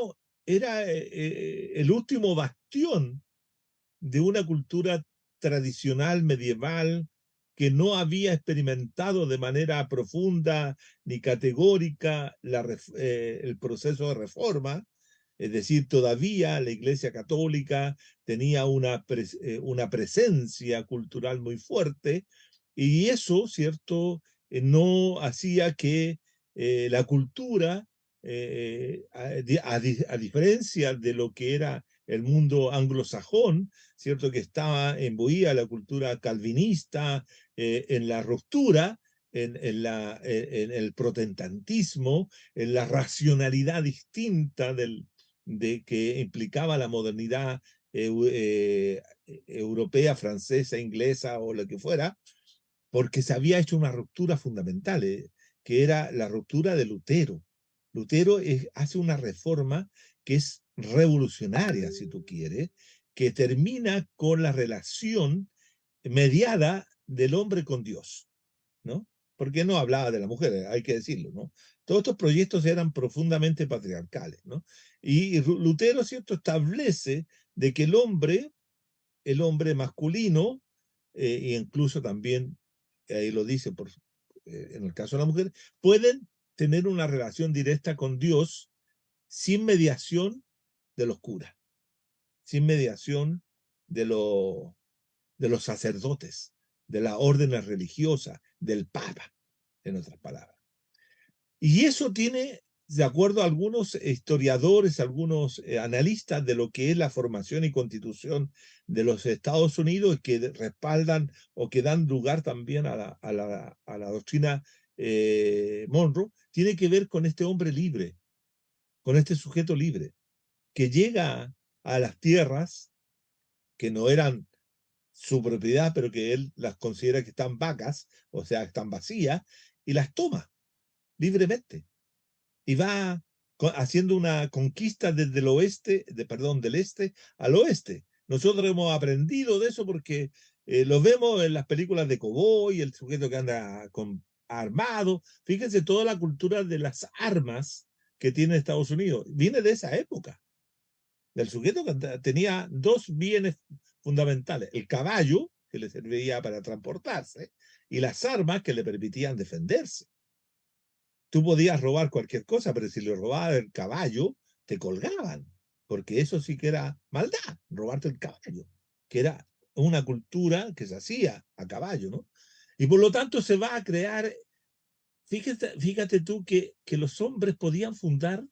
el último bastión de una cultura tradicional medieval que no había experimentado de manera profunda ni categórica el proceso de reforma. Es decir, todavía la Iglesia Católica tenía una presencia cultural muy fuerte y eso, ¿cierto?, no hacía que la cultura, a diferencia de lo que era el mundo anglosajón, ¿cierto?, que estaba imbuida la cultura calvinista, en la ruptura, en el protestantismo, en la racionalidad distinta de que implicaba la modernidad europea, francesa, inglesa o lo que fuera, porque se había hecho una ruptura fundamental, que era la ruptura de Lutero. Lutero hace una reforma que es revolucionaria, si tú quieres, que termina con la relación mediada del hombre con Dios, ¿no? Porque no hablaba de la mujer, hay que decirlo, ¿no? Todos estos proyectos eran profundamente patriarcales, ¿no? Y Lutero, ¿cierto?, establece de que el hombre masculino, e incluso también, ahí lo dice en el caso de la mujer, pueden tener una relación directa con Dios sin mediación de los curas, sin mediación de, de los sacerdotes, de las órdenes religiosas, del Papa, en otras palabras. Y eso tiene, de acuerdo a algunos historiadores, algunos analistas de lo que es la formación y constitución de los Estados Unidos, que respaldan o que dan lugar también a la doctrina Monroe, tiene que ver con este hombre libre, con este sujeto libre, que llega a las tierras que no eran su propiedad, pero que él las considera que están vacas, o sea, están vacías, y las toma libremente. Y va haciendo una conquista desde el oeste, del este al oeste. Nosotros hemos aprendido de eso porque lo vemos en las películas de cowboy, el sujeto que anda armado. Fíjense, toda la cultura de las armas que tiene Estados Unidos viene de esa época, del sujeto que tenía dos bienes fundamentales: el caballo, que le servía para transportarse, y las armas que le permitían defenderse. Tú podías robar cualquier cosa, pero si le robabas el caballo, te colgaban, porque eso sí que era maldad, robarte el caballo, que era una cultura que se hacía a caballo, ¿no? Y por lo tanto se va a crear, fíjate tú que los hombres podían fundar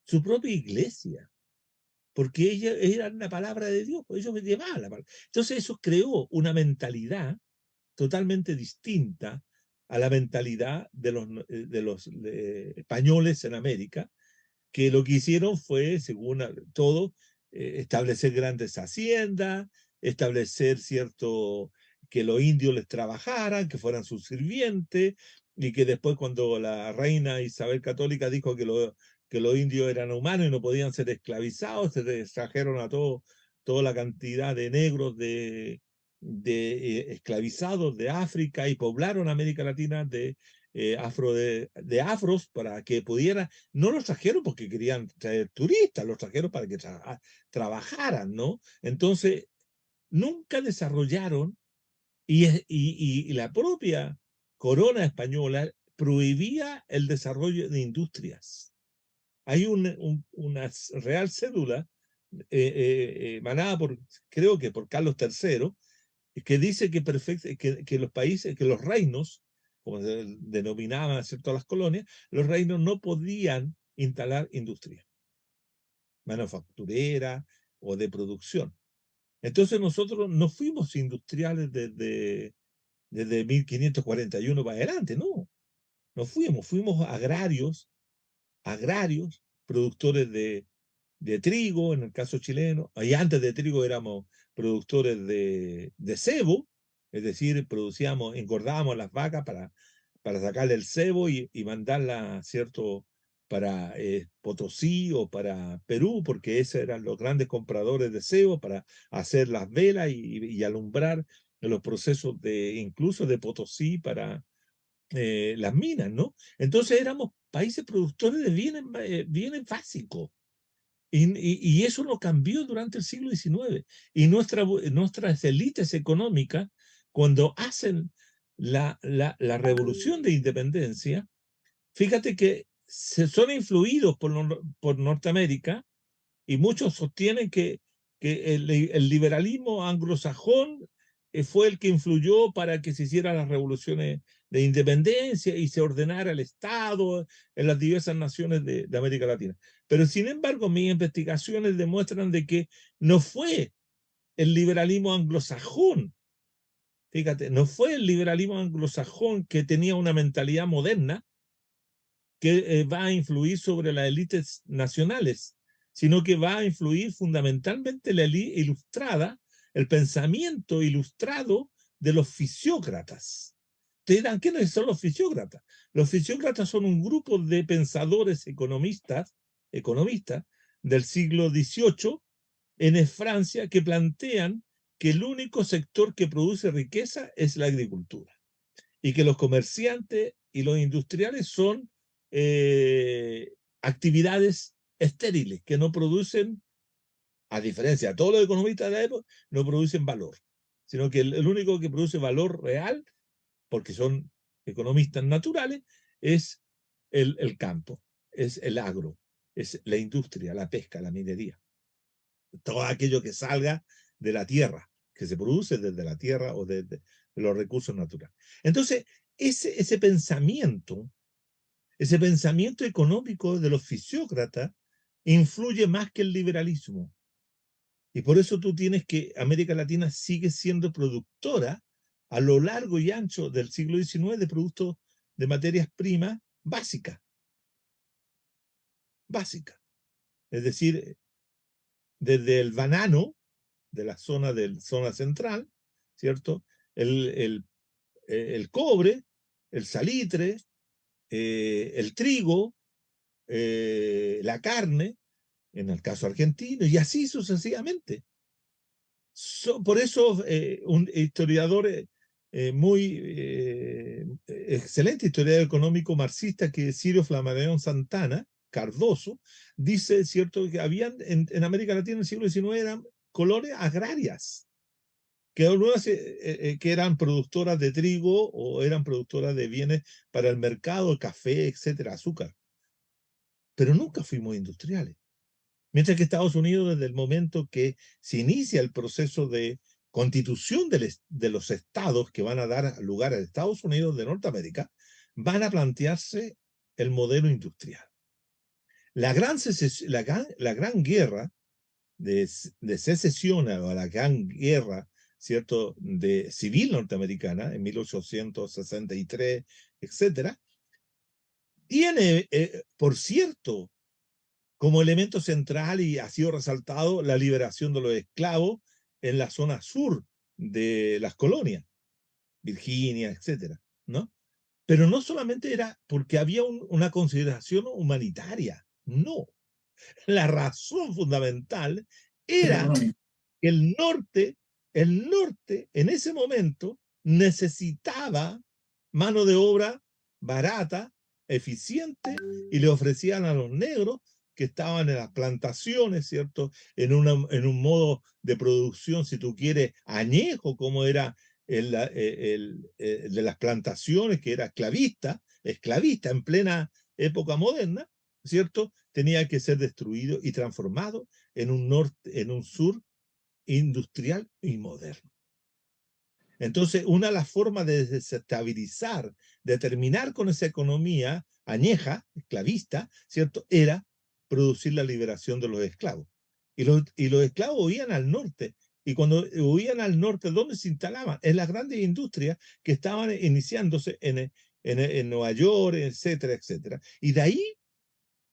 su propia iglesia, porque ellos eran la palabra de Dios, ellos llevaban la palabra. Entonces eso creó una mentalidad totalmente distinta a la mentalidad de los españoles en América, que lo que hicieron fue, según todo, establecer grandes haciendas, establecer que los indios les trabajaran, que fueran sus sirvientes, y que después cuando la reina Isabel Católica dijo que los indios eran humanos y no podían ser esclavizados, se trajeron a toda la cantidad de negros de esclavizados de África y poblaron América Latina de afros para que pudieran, no los trajeron porque querían traer turistas, los trajeron para que trabajaran, ¿no? Entonces, nunca desarrollaron y la propia corona española prohibía el desarrollo de industrias. Hay una real cédula emanada creo que por Carlos III, que dice que los países, que los reinos, como se denominaban, ¿cierto?, las colonias, los reinos no podían instalar industria manufacturera o de producción. Entonces nosotros no fuimos industriales desde 1541 para adelante, no. No fuimos agrarios, productores de trigo, en el caso chileno, y antes de trigo éramos productores de cebo, es decir, engordábamos las vacas para sacarle el cebo y mandarla, ¿cierto?, para Potosí o para Perú, porque esos eran los grandes compradores de sebo para hacer las velas y alumbrar los procesos incluso de Potosí para las minas, ¿no? Entonces éramos países productores de bienes básicos. Y eso no cambió durante el siglo XIX. Y nuestras élites económicas, cuando hacen la revolución de independencia, fíjate que son influidos por Norteamérica, y muchos sostienen que el liberalismo anglosajón fue el que influyó para que se hicieran las revoluciones de independencia y se ordenara el Estado en las diversas naciones de América Latina. Pero sin embargo, mis investigaciones demuestran de que no fue el liberalismo anglosajón, fíjate, no fue el liberalismo anglosajón que tenía una mentalidad moderna que va a influir sobre las élites nacionales, sino que va a influir fundamentalmente la élite ilustrada, el pensamiento ilustrado de los fisiócratas. Te dirán, ¿quiénes son los fisiócratas? Los fisiócratas son un grupo de pensadores economistas del siglo XVIII en Francia que plantean que el único sector que produce riqueza es la agricultura y que los comerciantes y los industriales son actividades estériles que no producen, a diferencia de todos los economistas de la época, no producen valor, sino que el único que produce valor real, porque son economistas naturales, es el campo, es el agro, es la industria, la pesca, la minería, todo aquello que salga de la tierra, que se produce desde la tierra o de los recursos naturales. Entonces, ese pensamiento económico de los fisiócratas influye más que el liberalismo. Y por eso tú tienes que América Latina sigue siendo productora a lo largo y ancho del siglo XIX de productos de materias primas básicas. Es decir, desde el banano de la zona central, ¿cierto? El cobre, el salitre, el trigo, la carne, en el caso argentino, y así sucesivamente. Por eso un historiador excelente historiador económico marxista, que es Ciro Flammarion Santana Cardoso, dice, cierto, que habían en América Latina en el siglo XIX eran colonias agrarias, que eran productoras de trigo o eran productoras de bienes para el mercado, café, etcétera, azúcar. Pero nunca fuimos industriales. Mientras que Estados Unidos, desde el momento que se inicia el proceso de constitución de los estados que van a dar lugar a Estados Unidos de Norteamérica, van a plantearse el modelo industrial. La gran guerra de secesión, o la gran guerra, ¿cierto?, civil norteamericana, en 1863, etcétera, tiene, por cierto, como elemento central, y ha sido resaltado, la liberación de los esclavos en la zona sur de las colonias, Virginia, etcétera, ¿no? Pero no solamente era porque había una consideración humanitaria, no. La razón fundamental era que el norte en ese momento necesitaba mano de obra barata, eficiente, y le ofrecían a los negros que estaban en las plantaciones, ¿cierto? En un modo de producción, si tú quieres, añejo, como era el de las plantaciones, que era esclavista en plena época moderna, ¿cierto? Tenía que ser destruido y transformado en un sur industrial y moderno. Entonces, una de las formas de desestabilizar, de terminar con esa economía añeja, esclavista, ¿cierto?, era producir la liberación de los esclavos. Y los esclavos huían al norte. Y cuando huían al norte, ¿dónde se instalaban? En las grandes industrias que estaban iniciándose en Nueva York, etcétera, etcétera. Y de ahí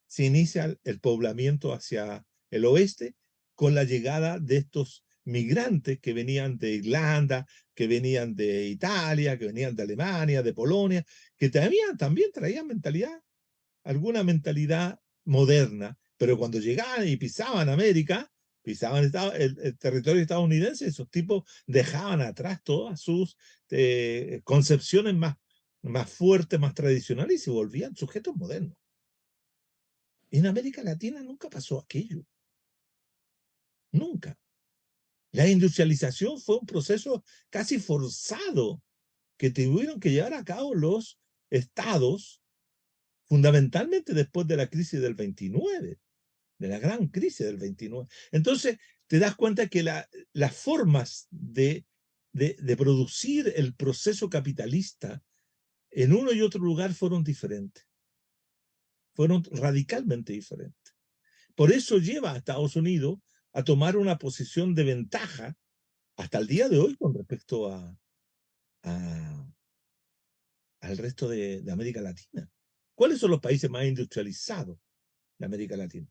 se inicia el poblamiento hacia el oeste con la llegada de estos migrantes que venían de Irlanda, que venían de Italia, que venían de Alemania, de Polonia, que también traían mentalidad alguna mentalidad moderna, pero cuando llegaban y pisaban América, pisaban el territorio estadounidense, esos tipos dejaban atrás todas sus concepciones más fuertes, más tradicionales, y se volvían sujetos modernos. En América Latina nunca pasó aquello. Nunca. La industrialización fue un proceso casi forzado que tuvieron que llevar a cabo los estados, fundamentalmente después de la crisis del 29, de la gran crisis del 29. Entonces, te das cuenta que las formas de producir el proceso capitalista en uno y otro lugar fueron diferentes. Fueron radicalmente diferentes. Por eso lleva a Estados Unidos a tomar una posición de ventaja hasta el día de hoy con respecto al resto de América Latina. ¿Cuáles son los países más industrializados de América Latina?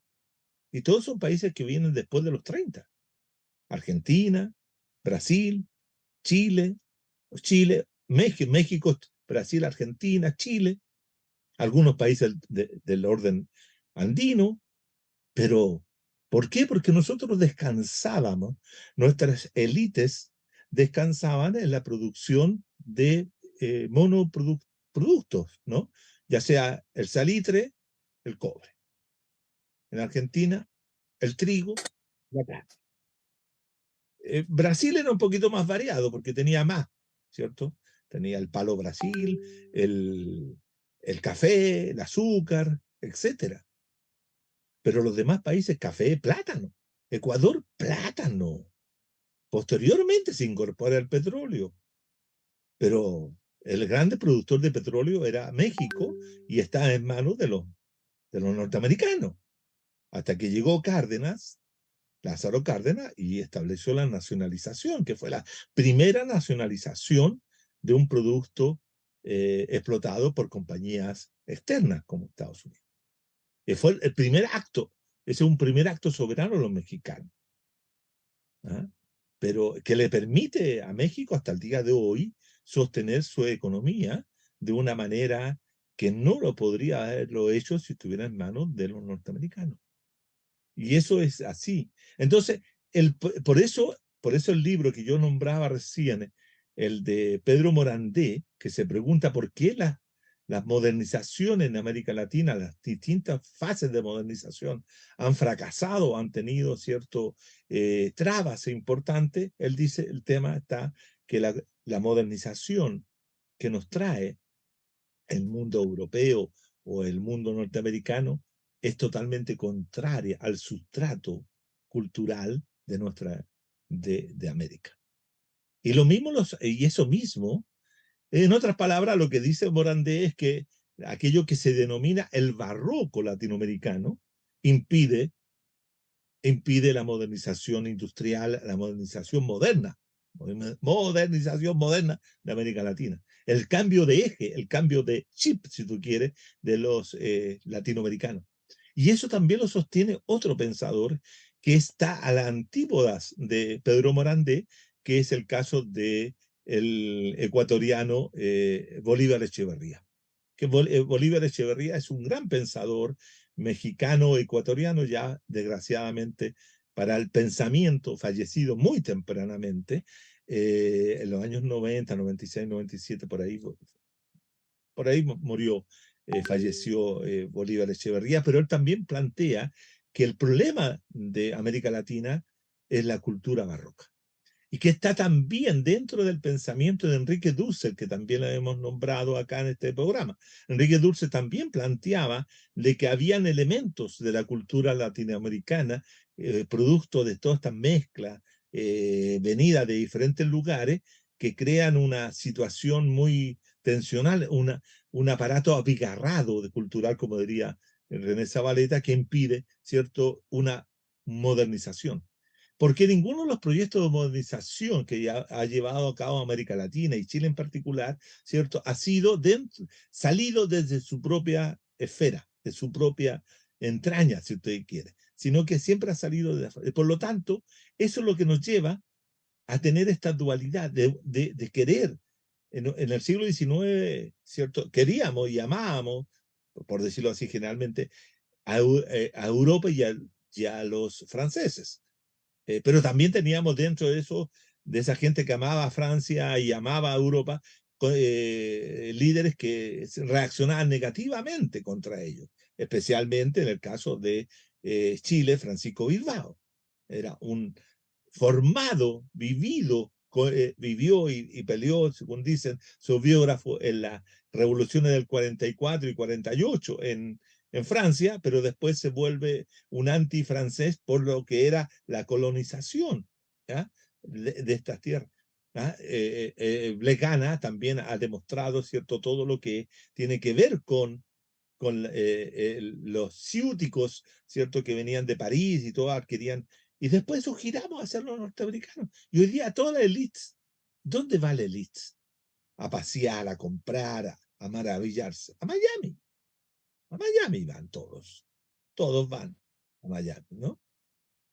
Y todos son países que vienen después de los 30. Argentina, Brasil, Chile, México, Brasil, Argentina, Chile, algunos países del orden andino. Pero, ¿por qué? Porque nosotros descansábamos, nuestras élites descansaban en la producción de monoproductos, ¿no? Ya sea el salitre, el cobre. En Argentina, el trigo, la plata. Brasil era un poquito más variado porque tenía más, ¿cierto? Tenía el palo Brasil, el café, el azúcar, etcétera. Pero los demás países, café, plátano. Ecuador, plátano. Posteriormente se incorpora el petróleo. Pero el grande productor de petróleo era México y está en manos de los norteamericanos. Hasta que llegó Cárdenas, Lázaro Cárdenas, y estableció la nacionalización, que fue la primera nacionalización de un producto explotado por compañías externas como Estados Unidos. Fue el primer acto, ese es un primer acto soberano de los mexicanos. ¿Ah? Pero que le permite a México hasta el día de hoy sostener su economía de una manera que no lo podría haberlo hecho si estuviera en manos de los norteamericanos. Y eso es así. Entonces, por eso el libro que yo nombraba recién, el de Pedro Morandé, que se pregunta por qué las modernizaciones en América Latina, las distintas fases de modernización han fracasado, han tenido ciertas trabas importantes. Él dice, el tema está que la modernización que nos trae el mundo europeo o el mundo norteamericano es totalmente contraria al sustrato cultural de América. Y lo mismo, y eso mismo, en otras palabras, lo que dice Morandé es que aquello que se denomina el barroco latinoamericano impide la modernización industrial, la modernización moderna de América Latina. El cambio de eje, el cambio de chip, si tú quieres, de los latinoamericanos. Y eso también lo sostiene otro pensador que está a las antípodas de Pedro Morandé, que es el caso del ecuatoriano Bolívar Echeverría. Que Bolívar Echeverría es un gran pensador mexicano-ecuatoriano, ya desgraciadamente para el pensamiento, fallecido muy tempranamente, en los años 90, 96, 97, por ahí murió, falleció Bolívar Echeverría, pero él también plantea que el problema de América Latina es la cultura barroca, y que está también dentro del pensamiento de Enrique Dussel, que también lo hemos nombrado acá en este programa. Enrique Dussel también planteaba de que habían elementos de la cultura latinoamericana, producto de toda esta mezcla venida de diferentes lugares, que crean una situación muy tensional, un aparato abigarrado de cultural, como diría René Zabaleta, que impide, ¿cierto?, una modernización. Porque ninguno de los proyectos de modernización que ya ha llevado a cabo América Latina y Chile en particular, ¿cierto?, ha sido salido desde su propia esfera, de su propia entraña, si usted quiere, sino que siempre ha salido de afuera. Por lo tanto, eso es lo que nos lleva a tener esta dualidad de querer. En el siglo XIX, ¿cierto?, queríamos y amábamos por decirlo así, generalmente a Europa y a los franceses. Pero también teníamos dentro de eso, de esa gente que amaba a Francia y amaba a Europa, líderes que reaccionaban negativamente contra ellos, especialmente en el caso de Chile, Francisco Bilbao. Era un formado, vivió y peleó, según dicen sus biógrafos, en las revoluciones del 44 y 48 en Francia, pero después se vuelve un antifrancés por lo que era la colonización, ¿ya? De estas tierras. Blegana también ha demostrado, ¿cierto?, todo lo que tiene que ver con los ciúticos, ¿cierto?, que venían de París y todas querían, y después eso giramos hacia los norteamericanos. Y hoy día toda la élite, ¿dónde va la élite? A pasear, a comprar, a maravillarse. A Miami. A Miami van todos. Todos van a Miami, ¿no?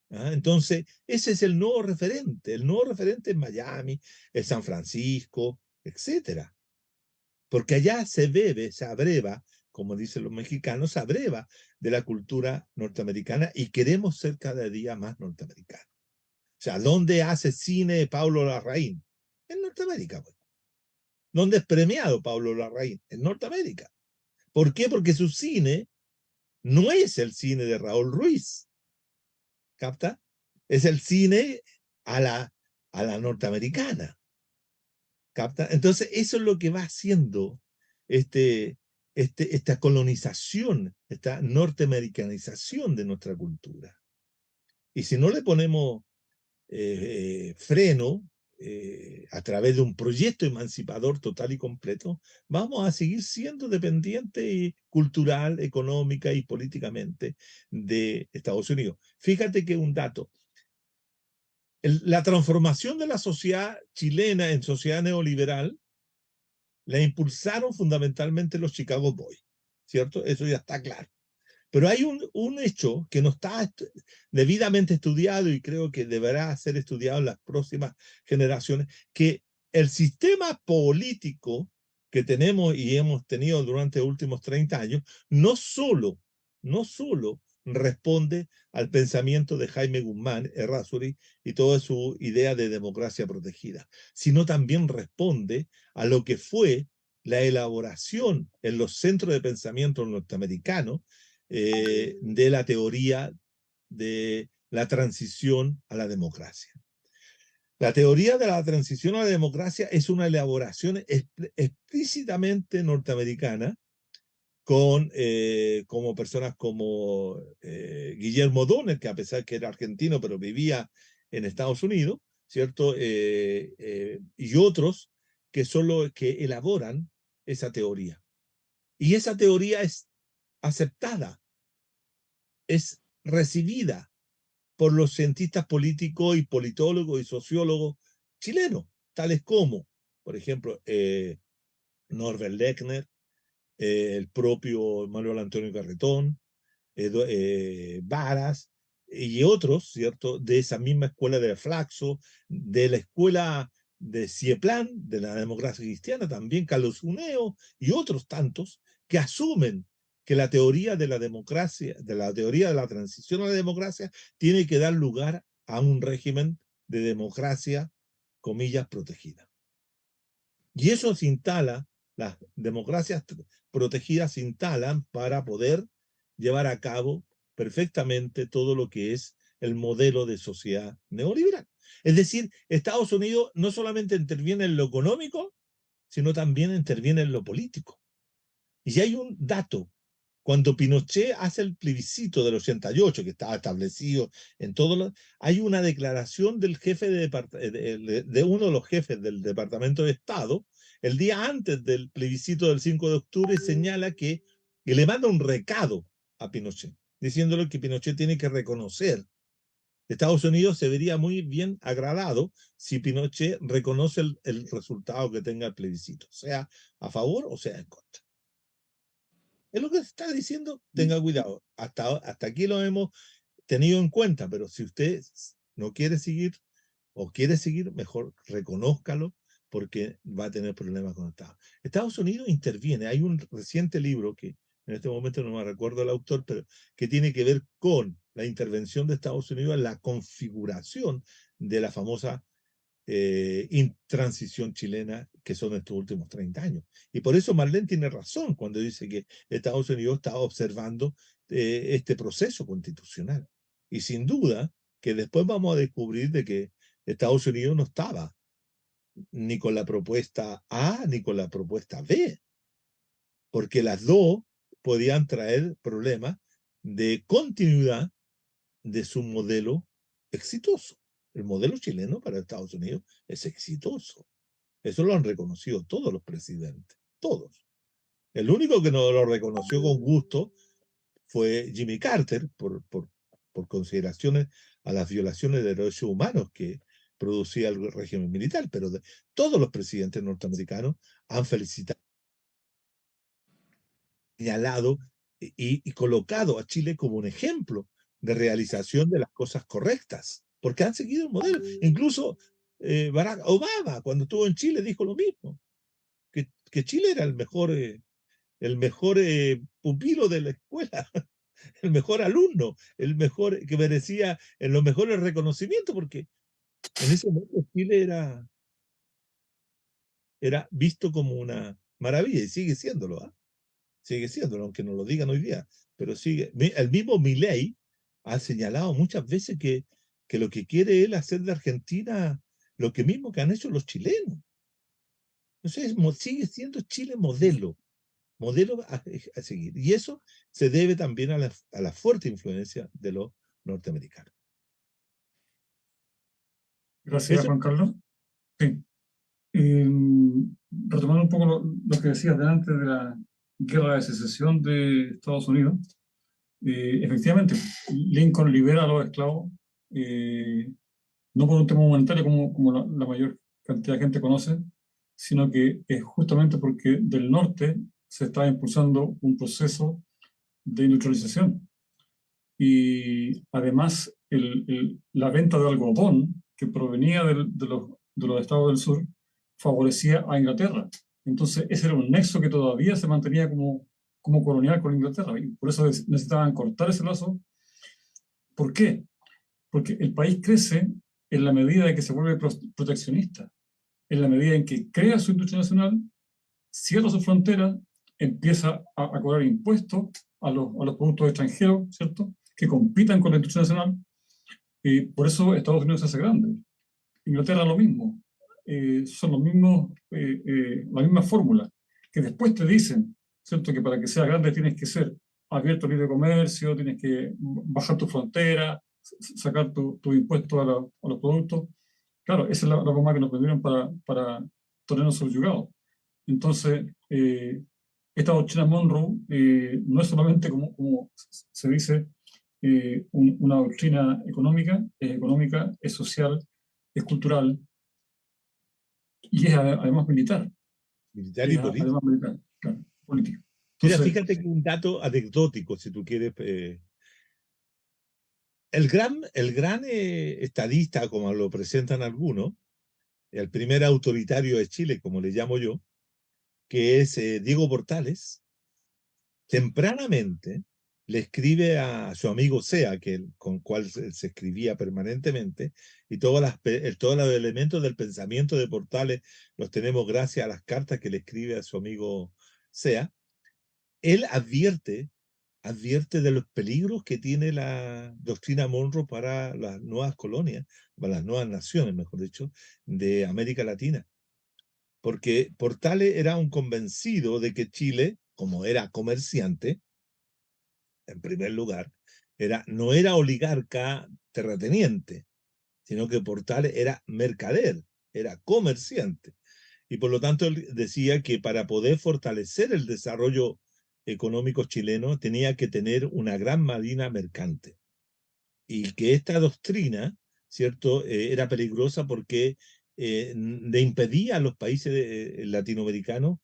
Entonces, ese es el nuevo referente. El nuevo referente es Miami, es San Francisco, etcétera. Porque allá se bebe, se abreva, como dicen los mexicanos, se abreva de la cultura norteamericana y queremos ser cada día más norteamericanos. O sea, ¿dónde hace cine Pablo Larraín? En Norteamérica, pues. ¿Dónde es premiado Pablo Larraín? En Norteamérica. ¿Por qué? Porque su cine no es el cine de Raúl Ruiz. ¿Capta? Es el cine a la norteamericana. ¿Capta? Entonces, eso es lo que va haciendo esta colonización, esta norteamericanización de nuestra cultura. Y si no le ponemos freno a través de un proyecto emancipador total y completo, vamos a seguir siendo dependientes cultural, económica y políticamente de Estados Unidos. Fíjate que un dato, la transformación de la sociedad chilena en sociedad neoliberal la impulsaron fundamentalmente los Chicago Boys, ¿cierto? Eso ya está claro. Pero hay un hecho que no está debidamente estudiado y creo que deberá ser estudiado en las próximas generaciones, que el sistema político que tenemos y hemos tenido durante los últimos 30 años no solo responde al pensamiento de Jaime Guzmán, Errázuriz y toda su idea de democracia protegida, sino también responde a lo que fue la elaboración en los centros de pensamiento norteamericanos de la teoría de la transición a la democracia. La teoría de la transición a la democracia es una elaboración explícitamente norteamericana con como personas como Guillermo O'Donnell, que a pesar que era argentino, pero vivía en Estados Unidos, ¿cierto? Y otros que son los que elaboran esa teoría. Y esa teoría es aceptada, es recibida por los cientistas políticos y politólogos y sociólogos chilenos, tales como, por ejemplo, Norbert Lechner, el propio Manuel Antonio Carretón, Varas y otros, ¿cierto?, de esa misma escuela de Flaxo, de la escuela de Cieplan, de la democracia cristiana, también Carlos Uneo y otros tantos que asumen que la teoría de la democracia, de la teoría de la transición a la democracia, tiene que dar lugar a un régimen de democracia, comillas, protegida. Y eso se instala, las democracias protegidas se instalan para poder llevar a cabo perfectamente todo lo que es el modelo de sociedad neoliberal. Es decir, Estados Unidos no solamente interviene en lo económico, sino también interviene en lo político. Y hay un dato. Cuando Pinochet hace el plebiscito del 88, que estaba establecido en todos los... Hay una declaración del jefe de uno de los jefes del Departamento de Estado, el día antes del plebiscito del 5 de octubre, señala que le manda un recado a Pinochet, diciéndole que Pinochet tiene que reconocer. Estados Unidos se vería muy bien agradado si Pinochet reconoce el resultado que tenga el plebiscito, sea a favor o sea en contra. Es lo que está diciendo, tenga cuidado. Hasta aquí lo hemos tenido en cuenta, pero si usted no quiere seguir o quiere seguir, mejor reconózcalo porque va a tener problemas con el Estado. Estados Unidos interviene. Hay un reciente libro que en este momento no me recuerdo el autor, pero que tiene que ver con la intervención de Estados Unidos en la configuración de la famosa transición chilena que son estos últimos 30 años. Y por eso Marlene tiene razón cuando dice que Estados Unidos está observando este proceso constitucional. Y sin duda que después vamos a descubrir de que Estados Unidos no estaba ni con la propuesta A ni con la propuesta B, porque las dos podían traer problemas de continuidad de su modelo exitoso. El modelo chileno para Estados Unidos es exitoso. Eso lo han reconocido todos los presidentes, todos. El único que no lo reconoció con gusto fue Jimmy Carter por consideraciones a las violaciones de derechos humanos que producía el régimen militar, pero todos los presidentes norteamericanos han felicitado, señalado y colocado a Chile como un ejemplo de realización de las cosas correctas, porque han seguido el modelo. Incluso Barack Obama, cuando estuvo en Chile, dijo lo mismo, que Chile era el mejor pupilo de la escuela, el mejor alumno, el mejor que merecía los mejores reconocimientos, porque en ese momento Chile era visto como una maravilla y sigue siéndolo, ¿eh? Sigue siéndolo, aunque no lo digan hoy día, pero sigue. El mismo Milei ha señalado muchas veces que lo que quiere él hacer de Argentina lo que mismo que han hecho los chilenos. Entonces sigue siendo Chile modelo a seguir. Y eso se debe también a la fuerte influencia de los norteamericanos. Gracias, Eso, Juan Carlos. Sí. Retomando un poco lo que decías delante de la guerra de secesión de Estados Unidos, efectivamente, Lincoln libera a los esclavos, no por un tema humanitario como la mayor cantidad de gente conoce, sino que es justamente porque del norte se estaba impulsando un proceso de industrialización. Y además la venta de algodón que provenía de los estados del sur favorecía a Inglaterra. Entonces ese era un nexo que todavía se mantenía como colonial con Inglaterra y por eso necesitaban cortar ese lazo. ¿Por qué? Porque el país crece en la medida en que se vuelve proteccionista, en la medida en que crea su industria nacional, cierra su frontera, empieza a cobrar impuestos a los productos extranjeros, ¿cierto?, que compitan con la industria nacional, y por eso Estados Unidos se hace grande. Inglaterra lo mismo, son los mismos, la misma fórmula, que después te dicen, ¿cierto?, que para que sea grande tienes que ser abierto al libre comercio, tienes que bajar tu frontera, sacar tu impuesto a los productos. Claro, esa es la forma que nos vendieron para tenernos subyugados. Entonces, esta doctrina Monroe no es solamente, como se dice, una doctrina económica, es social, es cultural y es además militar. militar y político. Además militar, claro, político. Mira, Entonces, fíjate que un dato anecdótico, si tú quieres. El gran estadista, como lo presentan algunos, el primer autoritario de Chile, como le llamo yo, que es Diego Portales, tempranamente le escribe a su amigo Sea, con cual se escribía permanentemente, y todos los elementos del pensamiento de Portales los tenemos gracias a las cartas que le escribe a su amigo Sea. Él advierte de los peligros que tiene la doctrina Monroe para las nuevas colonias, para las nuevas naciones, mejor dicho, de América Latina. Porque Portales era un convencido de que Chile, como era comerciante, en primer lugar, no era oligarca terrateniente, sino que Portales era mercader, era comerciante. Y por lo tanto él decía que para poder fortalecer el desarrollo económico chileno tenía que tener una gran marina mercante. Y que esta doctrina, ¿cierto?, era peligrosa porque le impedía a los países latinoamericanos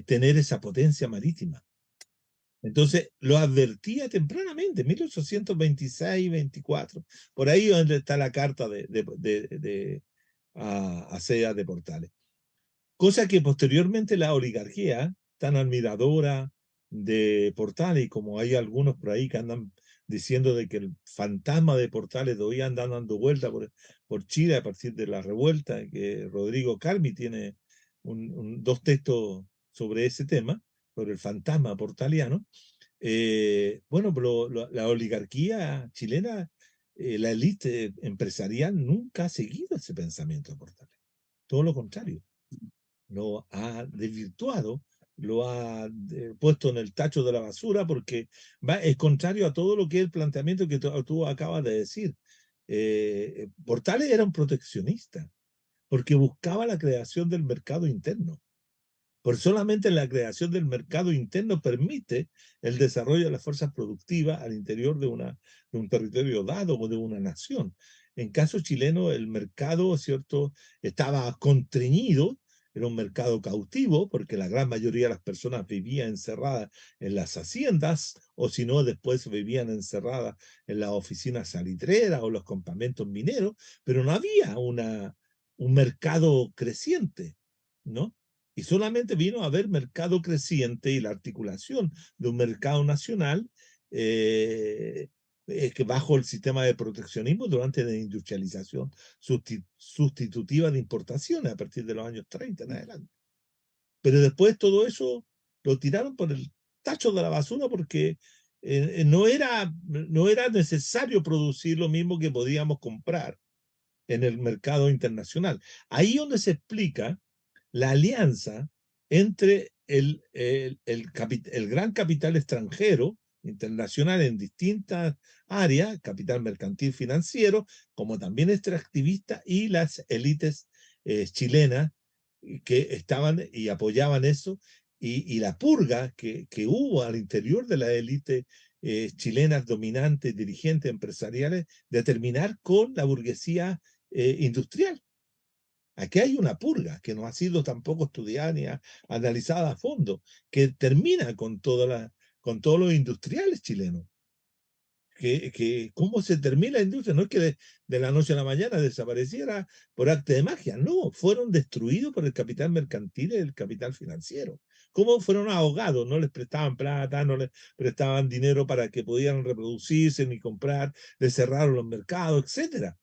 tener esa potencia marítima. Entonces lo advertía tempranamente, 1826-24, por ahí donde está la carta a Sea de Portales. Cosa que posteriormente la oligarquía, tan admiradora de Portales, y como hay algunos por ahí que andan diciendo de que el fantasma de Portales todavía anda dando vuelta por Chile a partir de la revuelta, que Rodrigo Calmi tiene dos textos sobre ese tema, sobre el fantasma portaliano. Bueno, pero la oligarquía chilena, la élite empresarial nunca ha seguido ese pensamiento de Portales. Todo lo contrario, lo ha desvirtuado, lo ha puesto en el tacho de la basura porque es contrario a todo lo que es el planteamiento que tú acabas de decir. Portales era un proteccionista porque buscaba la creación del mercado interno. Por solamente la creación del mercado interno permite el desarrollo de las fuerzas productivas al interior de un territorio dado o de una nación. En caso chileno, el mercado, ¿cierto?, estaba constreñido, era un mercado cautivo, porque la gran mayoría de las personas vivían encerradas en las haciendas, o si no, después vivían encerradas en las oficinas salitreras o los campamentos mineros, pero no había un mercado creciente, ¿no? Y solamente vino a haber mercado creciente y la articulación de un mercado nacional que bajo el sistema de proteccionismo durante la industrialización sustitutiva de importaciones a partir de los años 30 en adelante. Pero después todo eso lo tiraron por el tacho de la basura porque no era necesario producir lo mismo que podíamos comprar en el mercado internacional. Ahí donde se explica la alianza entre el gran capital extranjero, internacional en distintas áreas, capital mercantil financiero, como también extractivista, y las élites chilenas que estaban y apoyaban eso, y la purga que hubo al interior de la élite chilenas dominantes, dirigentes empresariales, de terminar con la burguesía industrial. Aquí hay una purga que no ha sido tampoco estudiada ni analizada a fondo, que termina con todos los industriales chilenos. ¿Cómo se termina la industria? No es que de la noche a la mañana desapareciera por arte de magia, no, fueron destruidos por el capital mercantil y el capital financiero. ¿Cómo fueron ahogados? No les prestaban plata, no les prestaban dinero para que pudieran reproducirse ni comprar, les cerraron los mercados, etcétera.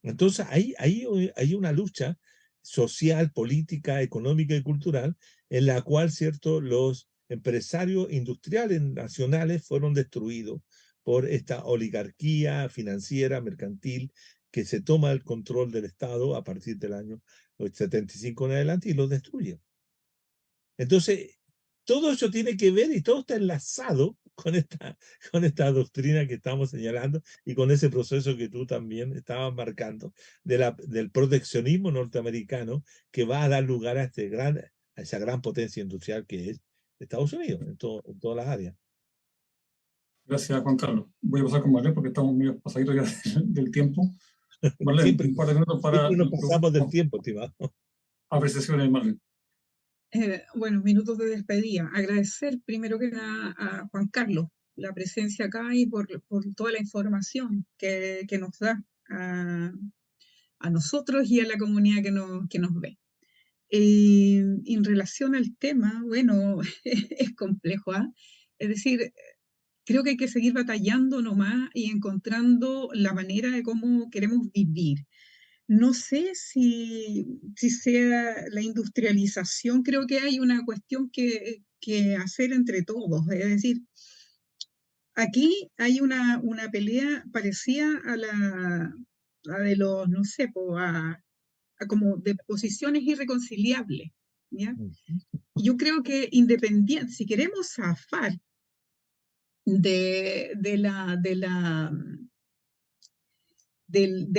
Entonces, hay una lucha social, política, económica y cultural en la cual, ¿cierto?, los empresarios industriales nacionales fueron destruidos por esta oligarquía financiera, mercantil, que se toma el control del Estado a partir del año 75 en adelante y los destruye. Entonces, todo eso tiene que ver y todo está enlazado con esta doctrina que estamos señalando y con ese proceso que tú también estabas marcando del proteccionismo norteamericano que va a dar lugar a esa gran potencia industrial que es Estados Unidos en todas las áreas. Gracias, Juan Carlos. Voy a pasar con Marlene porque estamos medio pasaditos ya del tiempo. Marlene, Siempre un par de minutos para nos pasamos del tiempo, estimado. apreciaciones, Marlene. Bueno, minutos de despedida. Agradecer primero que nada a Juan Carlos la presencia acá y por toda la información que nos da a nosotros y a la comunidad que nos ve. En relación al tema, bueno, es complejo, ¿ah? Es decir, creo que hay que seguir batallando nomás y encontrando la manera de cómo queremos vivir. No sé si sea la industrialización, creo que hay una cuestión que hacer entre todos. Es decir, aquí hay una pelea parecida a la de los, no sé, a como de posiciones irreconciliables, ¿ya? Yo creo que independiente, si queremos zafar de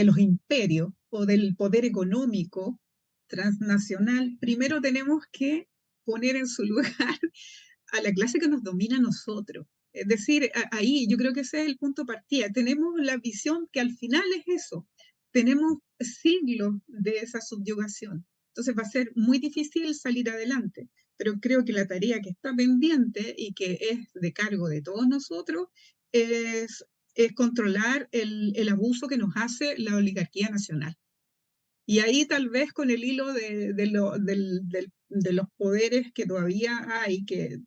los imperios o del poder económico transnacional, primero tenemos que poner en su lugar a la clase que nos domina a nosotros. Es decir, ahí yo creo que ese es el punto de partida. Tenemos la visión que al final es eso. Tenemos siglos de esa subyugación. Entonces va a ser muy difícil salir adelante. Pero creo que la tarea que está pendiente y que es de cargo de todos nosotros es controlar el abuso que nos hace la oligarquía nacional. Y ahí tal vez con el hilo de los poderes que todavía hay, que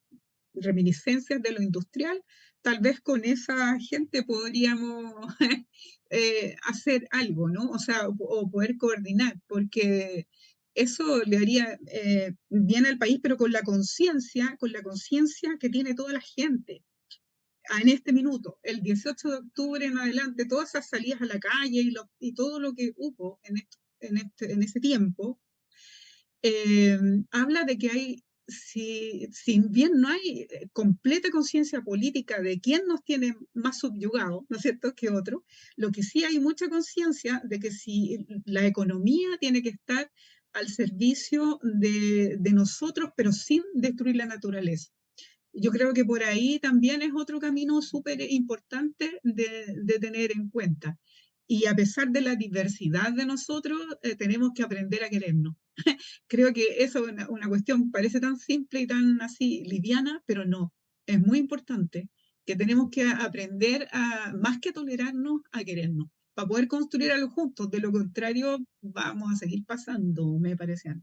reminiscencias de lo industrial, tal vez con esa gente podríamos hacer algo, ¿no? O sea, o poder coordinar, porque eso le haría bien al país, pero con la conciencia que tiene toda la gente en este minuto, el 18 de octubre en adelante, todas esas salidas a la calle y todo lo que hubo en ese tiempo, habla de que hay, si bien no hay completa conciencia política de quién nos tiene más subyugados, ¿no es cierto?, que otro, lo que sí hay mucha conciencia de que si la economía tiene que estar al servicio de nosotros, pero sin destruir la naturaleza. Yo creo que por ahí también es otro camino súper importante de tener en cuenta. Y a pesar de la diversidad de nosotros, tenemos que aprender a querernos. Creo que eso es una cuestión, parece tan simple y tan así liviana, pero no, es muy importante que tenemos que aprender a, más que a tolerarnos, a querernos, para poder construir algo juntos. De lo contrario, vamos a seguir pasando, me parece a mí.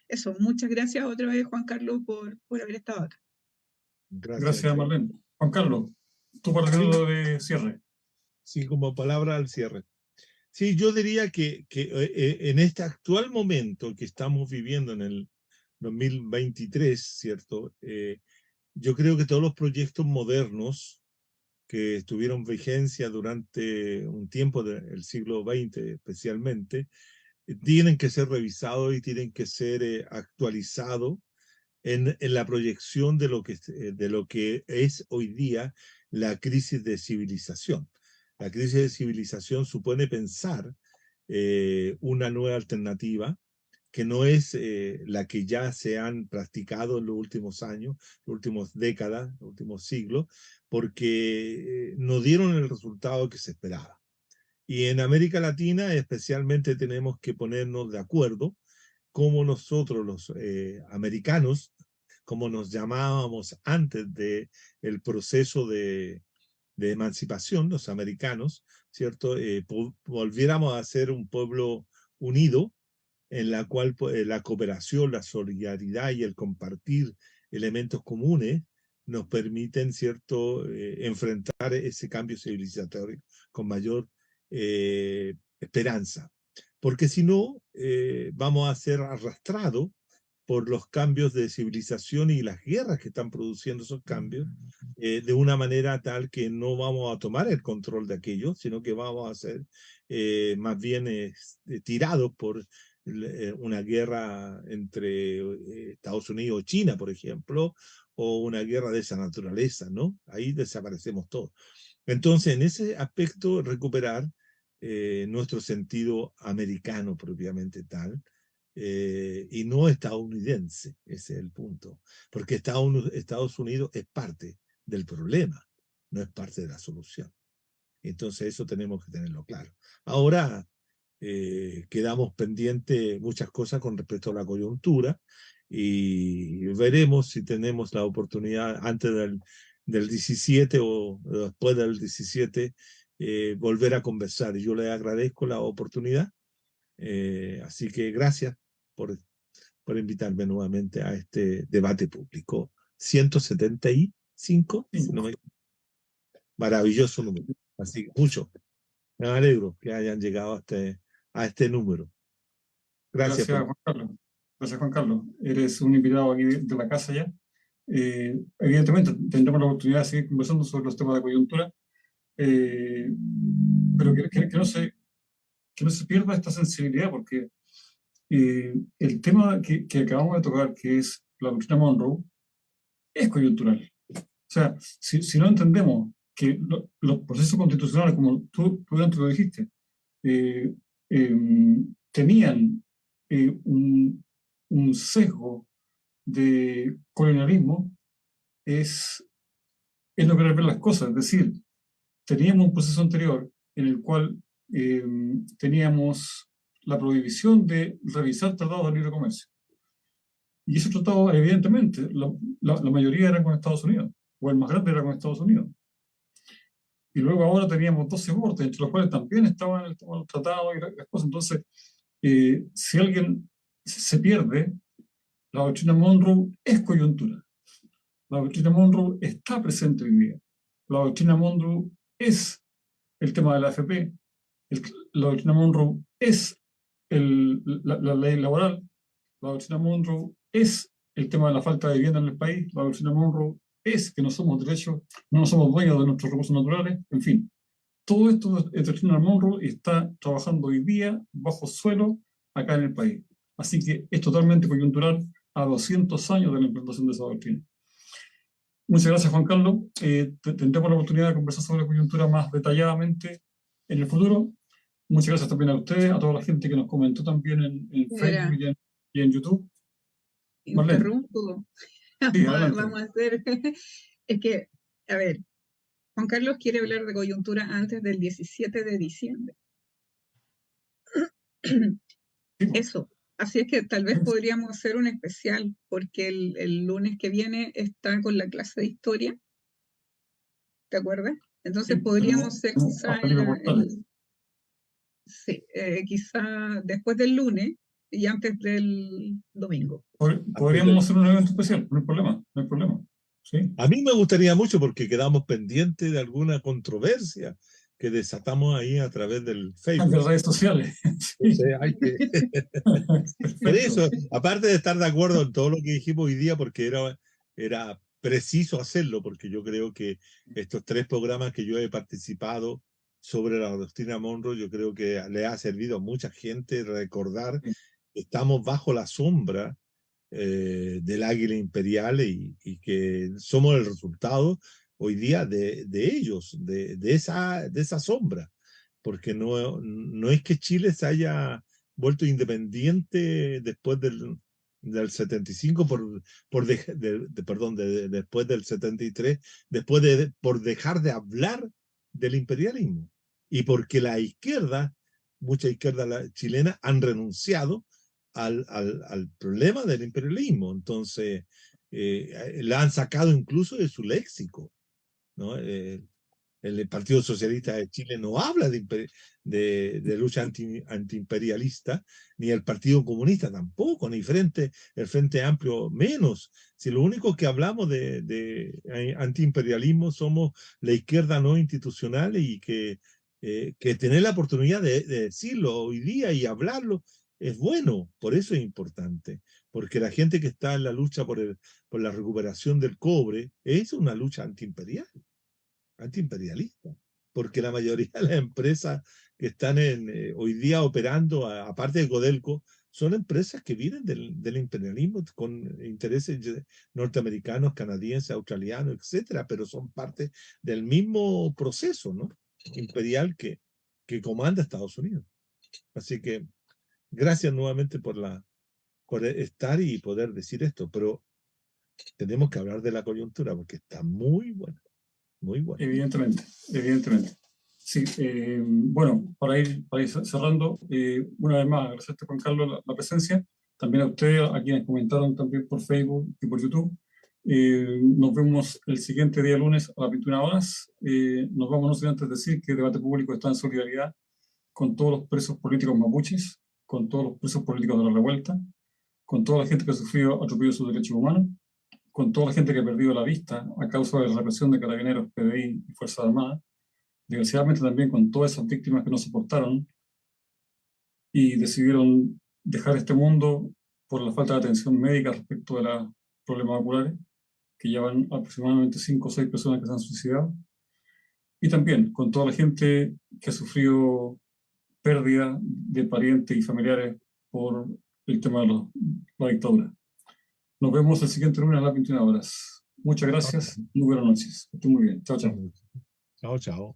Eso, muchas gracias otra vez, Juan Carlos, por haber estado acá. Gracias, Marlene. Juan Carlos, tu partido de cierre. Sí, como palabra al cierre. Sí, yo diría que en este actual momento que estamos viviendo en el 2023, ¿cierto? Yo creo que todos los proyectos modernos que tuvieron vigencia durante un tiempo del siglo XX especialmente, tienen que ser revisados y tienen que ser actualizados en la proyección de lo que es hoy día la crisis de civilización. La crisis de civilización supone pensar una nueva alternativa que no es la que ya se han practicado en los últimos años, las últimas décadas, los últimos siglos, porque no dieron el resultado que se esperaba. Y en América Latina especialmente tenemos que ponernos de acuerdo cómo nosotros los americanos, como nos llamábamos antes del proceso de emancipación, los americanos, ¿cierto? Volviéramos a ser un pueblo unido, en la cual la cooperación, la solidaridad y el compartir elementos comunes nos permiten, ¿cierto?, enfrentar ese cambio civilizatorio con mayor esperanza. Porque si no, vamos a ser arrastrados por los cambios de civilización y las guerras que están produciendo esos cambios, de una manera tal que no vamos a tomar el control de aquello, sino que vamos a ser más bien tirados por una guerra entre Estados Unidos y China, por ejemplo, o una guerra de esa naturaleza, ¿no? Ahí desaparecemos todos. Entonces, en ese aspecto, recuperar nuestro sentido americano propiamente tal, y no estadounidense, ese es el punto, porque Estados Unidos es parte del problema, no es parte de la solución. Entonces eso tenemos que tenerlo claro. Ahora quedamos pendientes muchas cosas con respecto a la coyuntura y veremos si tenemos la oportunidad antes del 17 o después del 17 volver a conversar. Yo le agradezco la oportunidad, así que gracias por invitarme nuevamente a este debate público. 175, maravilloso número. Así que mucho. Me alegro que hayan llegado a este número. Gracias. Juan Carlos. Gracias, Juan Carlos. Eres un invitado aquí de la casa ya. Evidentemente tendremos la oportunidad de seguir conversando sobre los temas de coyuntura, pero que no se pierda esta sensibilidad, porque el tema que acabamos de tocar, que es la doctrina Monroe, es coyuntural. O sea, si no entendemos que los procesos constitucionales, como tú antes lo dijiste, tenían un sesgo de colonialismo, es no querer ver las cosas. Es decir, teníamos un proceso anterior en el cual teníamos la prohibición de revisar tratados de libre comercio. Y esos tratados, evidentemente, la mayoría eran con Estados Unidos, o el más grande era con Estados Unidos. Y luego ahora teníamos 12 bordes, entre los cuales también estaban los tratados y las cosas. Entonces, si alguien se pierde, la doctrina Monroe es coyuntura. La doctrina Monroe está presente hoy día. La doctrina Monroe es el tema de la AFP. La doctrina Monroe es la ley laboral. La doctrina Monroe es el tema de la falta de vivienda en el país. La doctrina Monroe es que no somos dueños de nuestros recursos naturales. En fin, todo esto es doctrina Monroe y está trabajando hoy día bajo suelo acá en el país. Así que es totalmente coyuntural a 200 años de la implantación de esa doctrina. Muchas gracias, Juan Carlos. Tendremos la oportunidad de conversar sobre la coyuntura más detalladamente en el futuro. Muchas gracias también a ustedes, a toda la gente que nos comentó también en Facebook y en YouTube. Interrumpo. Sí, adelante. Vamos a hacer. Es que, a ver, Juan Carlos quiere hablar de coyuntura antes del 17 de diciembre. Eso. Así es que tal vez podríamos hacer un especial, porque el lunes que viene está con la clase de historia. ¿Te acuerdas? Entonces Sí, podríamos ser quizá, quizá después del lunes y antes del domingo. Podríamos hacer un evento especial, no hay problema, no hay problema. ¿Sí? A mí me gustaría mucho porque quedamos pendientes de alguna controversia que desatamos ahí a través del Facebook. De las redes sociales. Sí. O sea, hay que... Por eso, aparte de estar de acuerdo en todo lo que dijimos hoy día, porque era preciso hacerlo, porque yo creo que estos 3 programas que yo he participado sobre la doctrina Monroe, yo creo que le ha servido a mucha gente recordar que estamos bajo la sombra del águila imperial y que somos el resultado hoy día de ellos, de esa sombra, porque no es que Chile se haya vuelto independiente después del 75 después del 73, por dejar de hablar del imperialismo y porque la izquierda, mucha izquierda chilena han renunciado al problema del imperialismo. Entonces, la han sacado incluso de su léxico, ¿no? El Partido Socialista de Chile no habla de lucha antiimperialista, ni el Partido Comunista tampoco, ni el Frente Amplio menos. Si lo único que hablamos de antiimperialismo somos la izquierda no institucional y que tener la oportunidad de decirlo hoy día y hablarlo es bueno, por eso es importante, porque la gente que está en la lucha por la recuperación del cobre es una lucha antiimperialista, porque la mayoría de las empresas que están hoy día operando, aparte de Codelco, son empresas que vienen del imperialismo con intereses norteamericanos, canadienses, australianos, etcétera, pero son parte del mismo proceso, ¿no? Imperial que comanda Estados Unidos. Así que gracias nuevamente por estar y poder decir esto, pero tenemos que hablar de la coyuntura porque está muy buena. Muy bueno. Evidentemente. Sí, bueno, para ir cerrando, una vez más, gracias a Juan Carlos la presencia, también a ustedes, a quienes comentaron también por Facebook y por YouTube. Nos vemos el siguiente día lunes a las 21 horas. Nos vamos no sin antes decir que el debate público está en solidaridad con todos los presos políticos mapuches, con todos los presos políticos de la revuelta, con toda la gente que ha sufrido atropello de sus derechos humanos, con toda la gente que ha perdido la vista a causa de la represión de carabineros, PDI y Fuerzas Armadas, desgraciadamente también con todas esas víctimas que no soportaron y decidieron dejar este mundo por la falta de atención médica respecto de los problemas oculares, que llevan aproximadamente 5 o 6 personas que se han suicidado, y también con toda la gente que ha sufrido pérdida de parientes y familiares por el tema de la dictadura. Nos vemos el siguiente lunes a las 21 horas. Muchas gracias. Muy buenas noches. Que estén muy bien. Chao, chao. Chao, chao.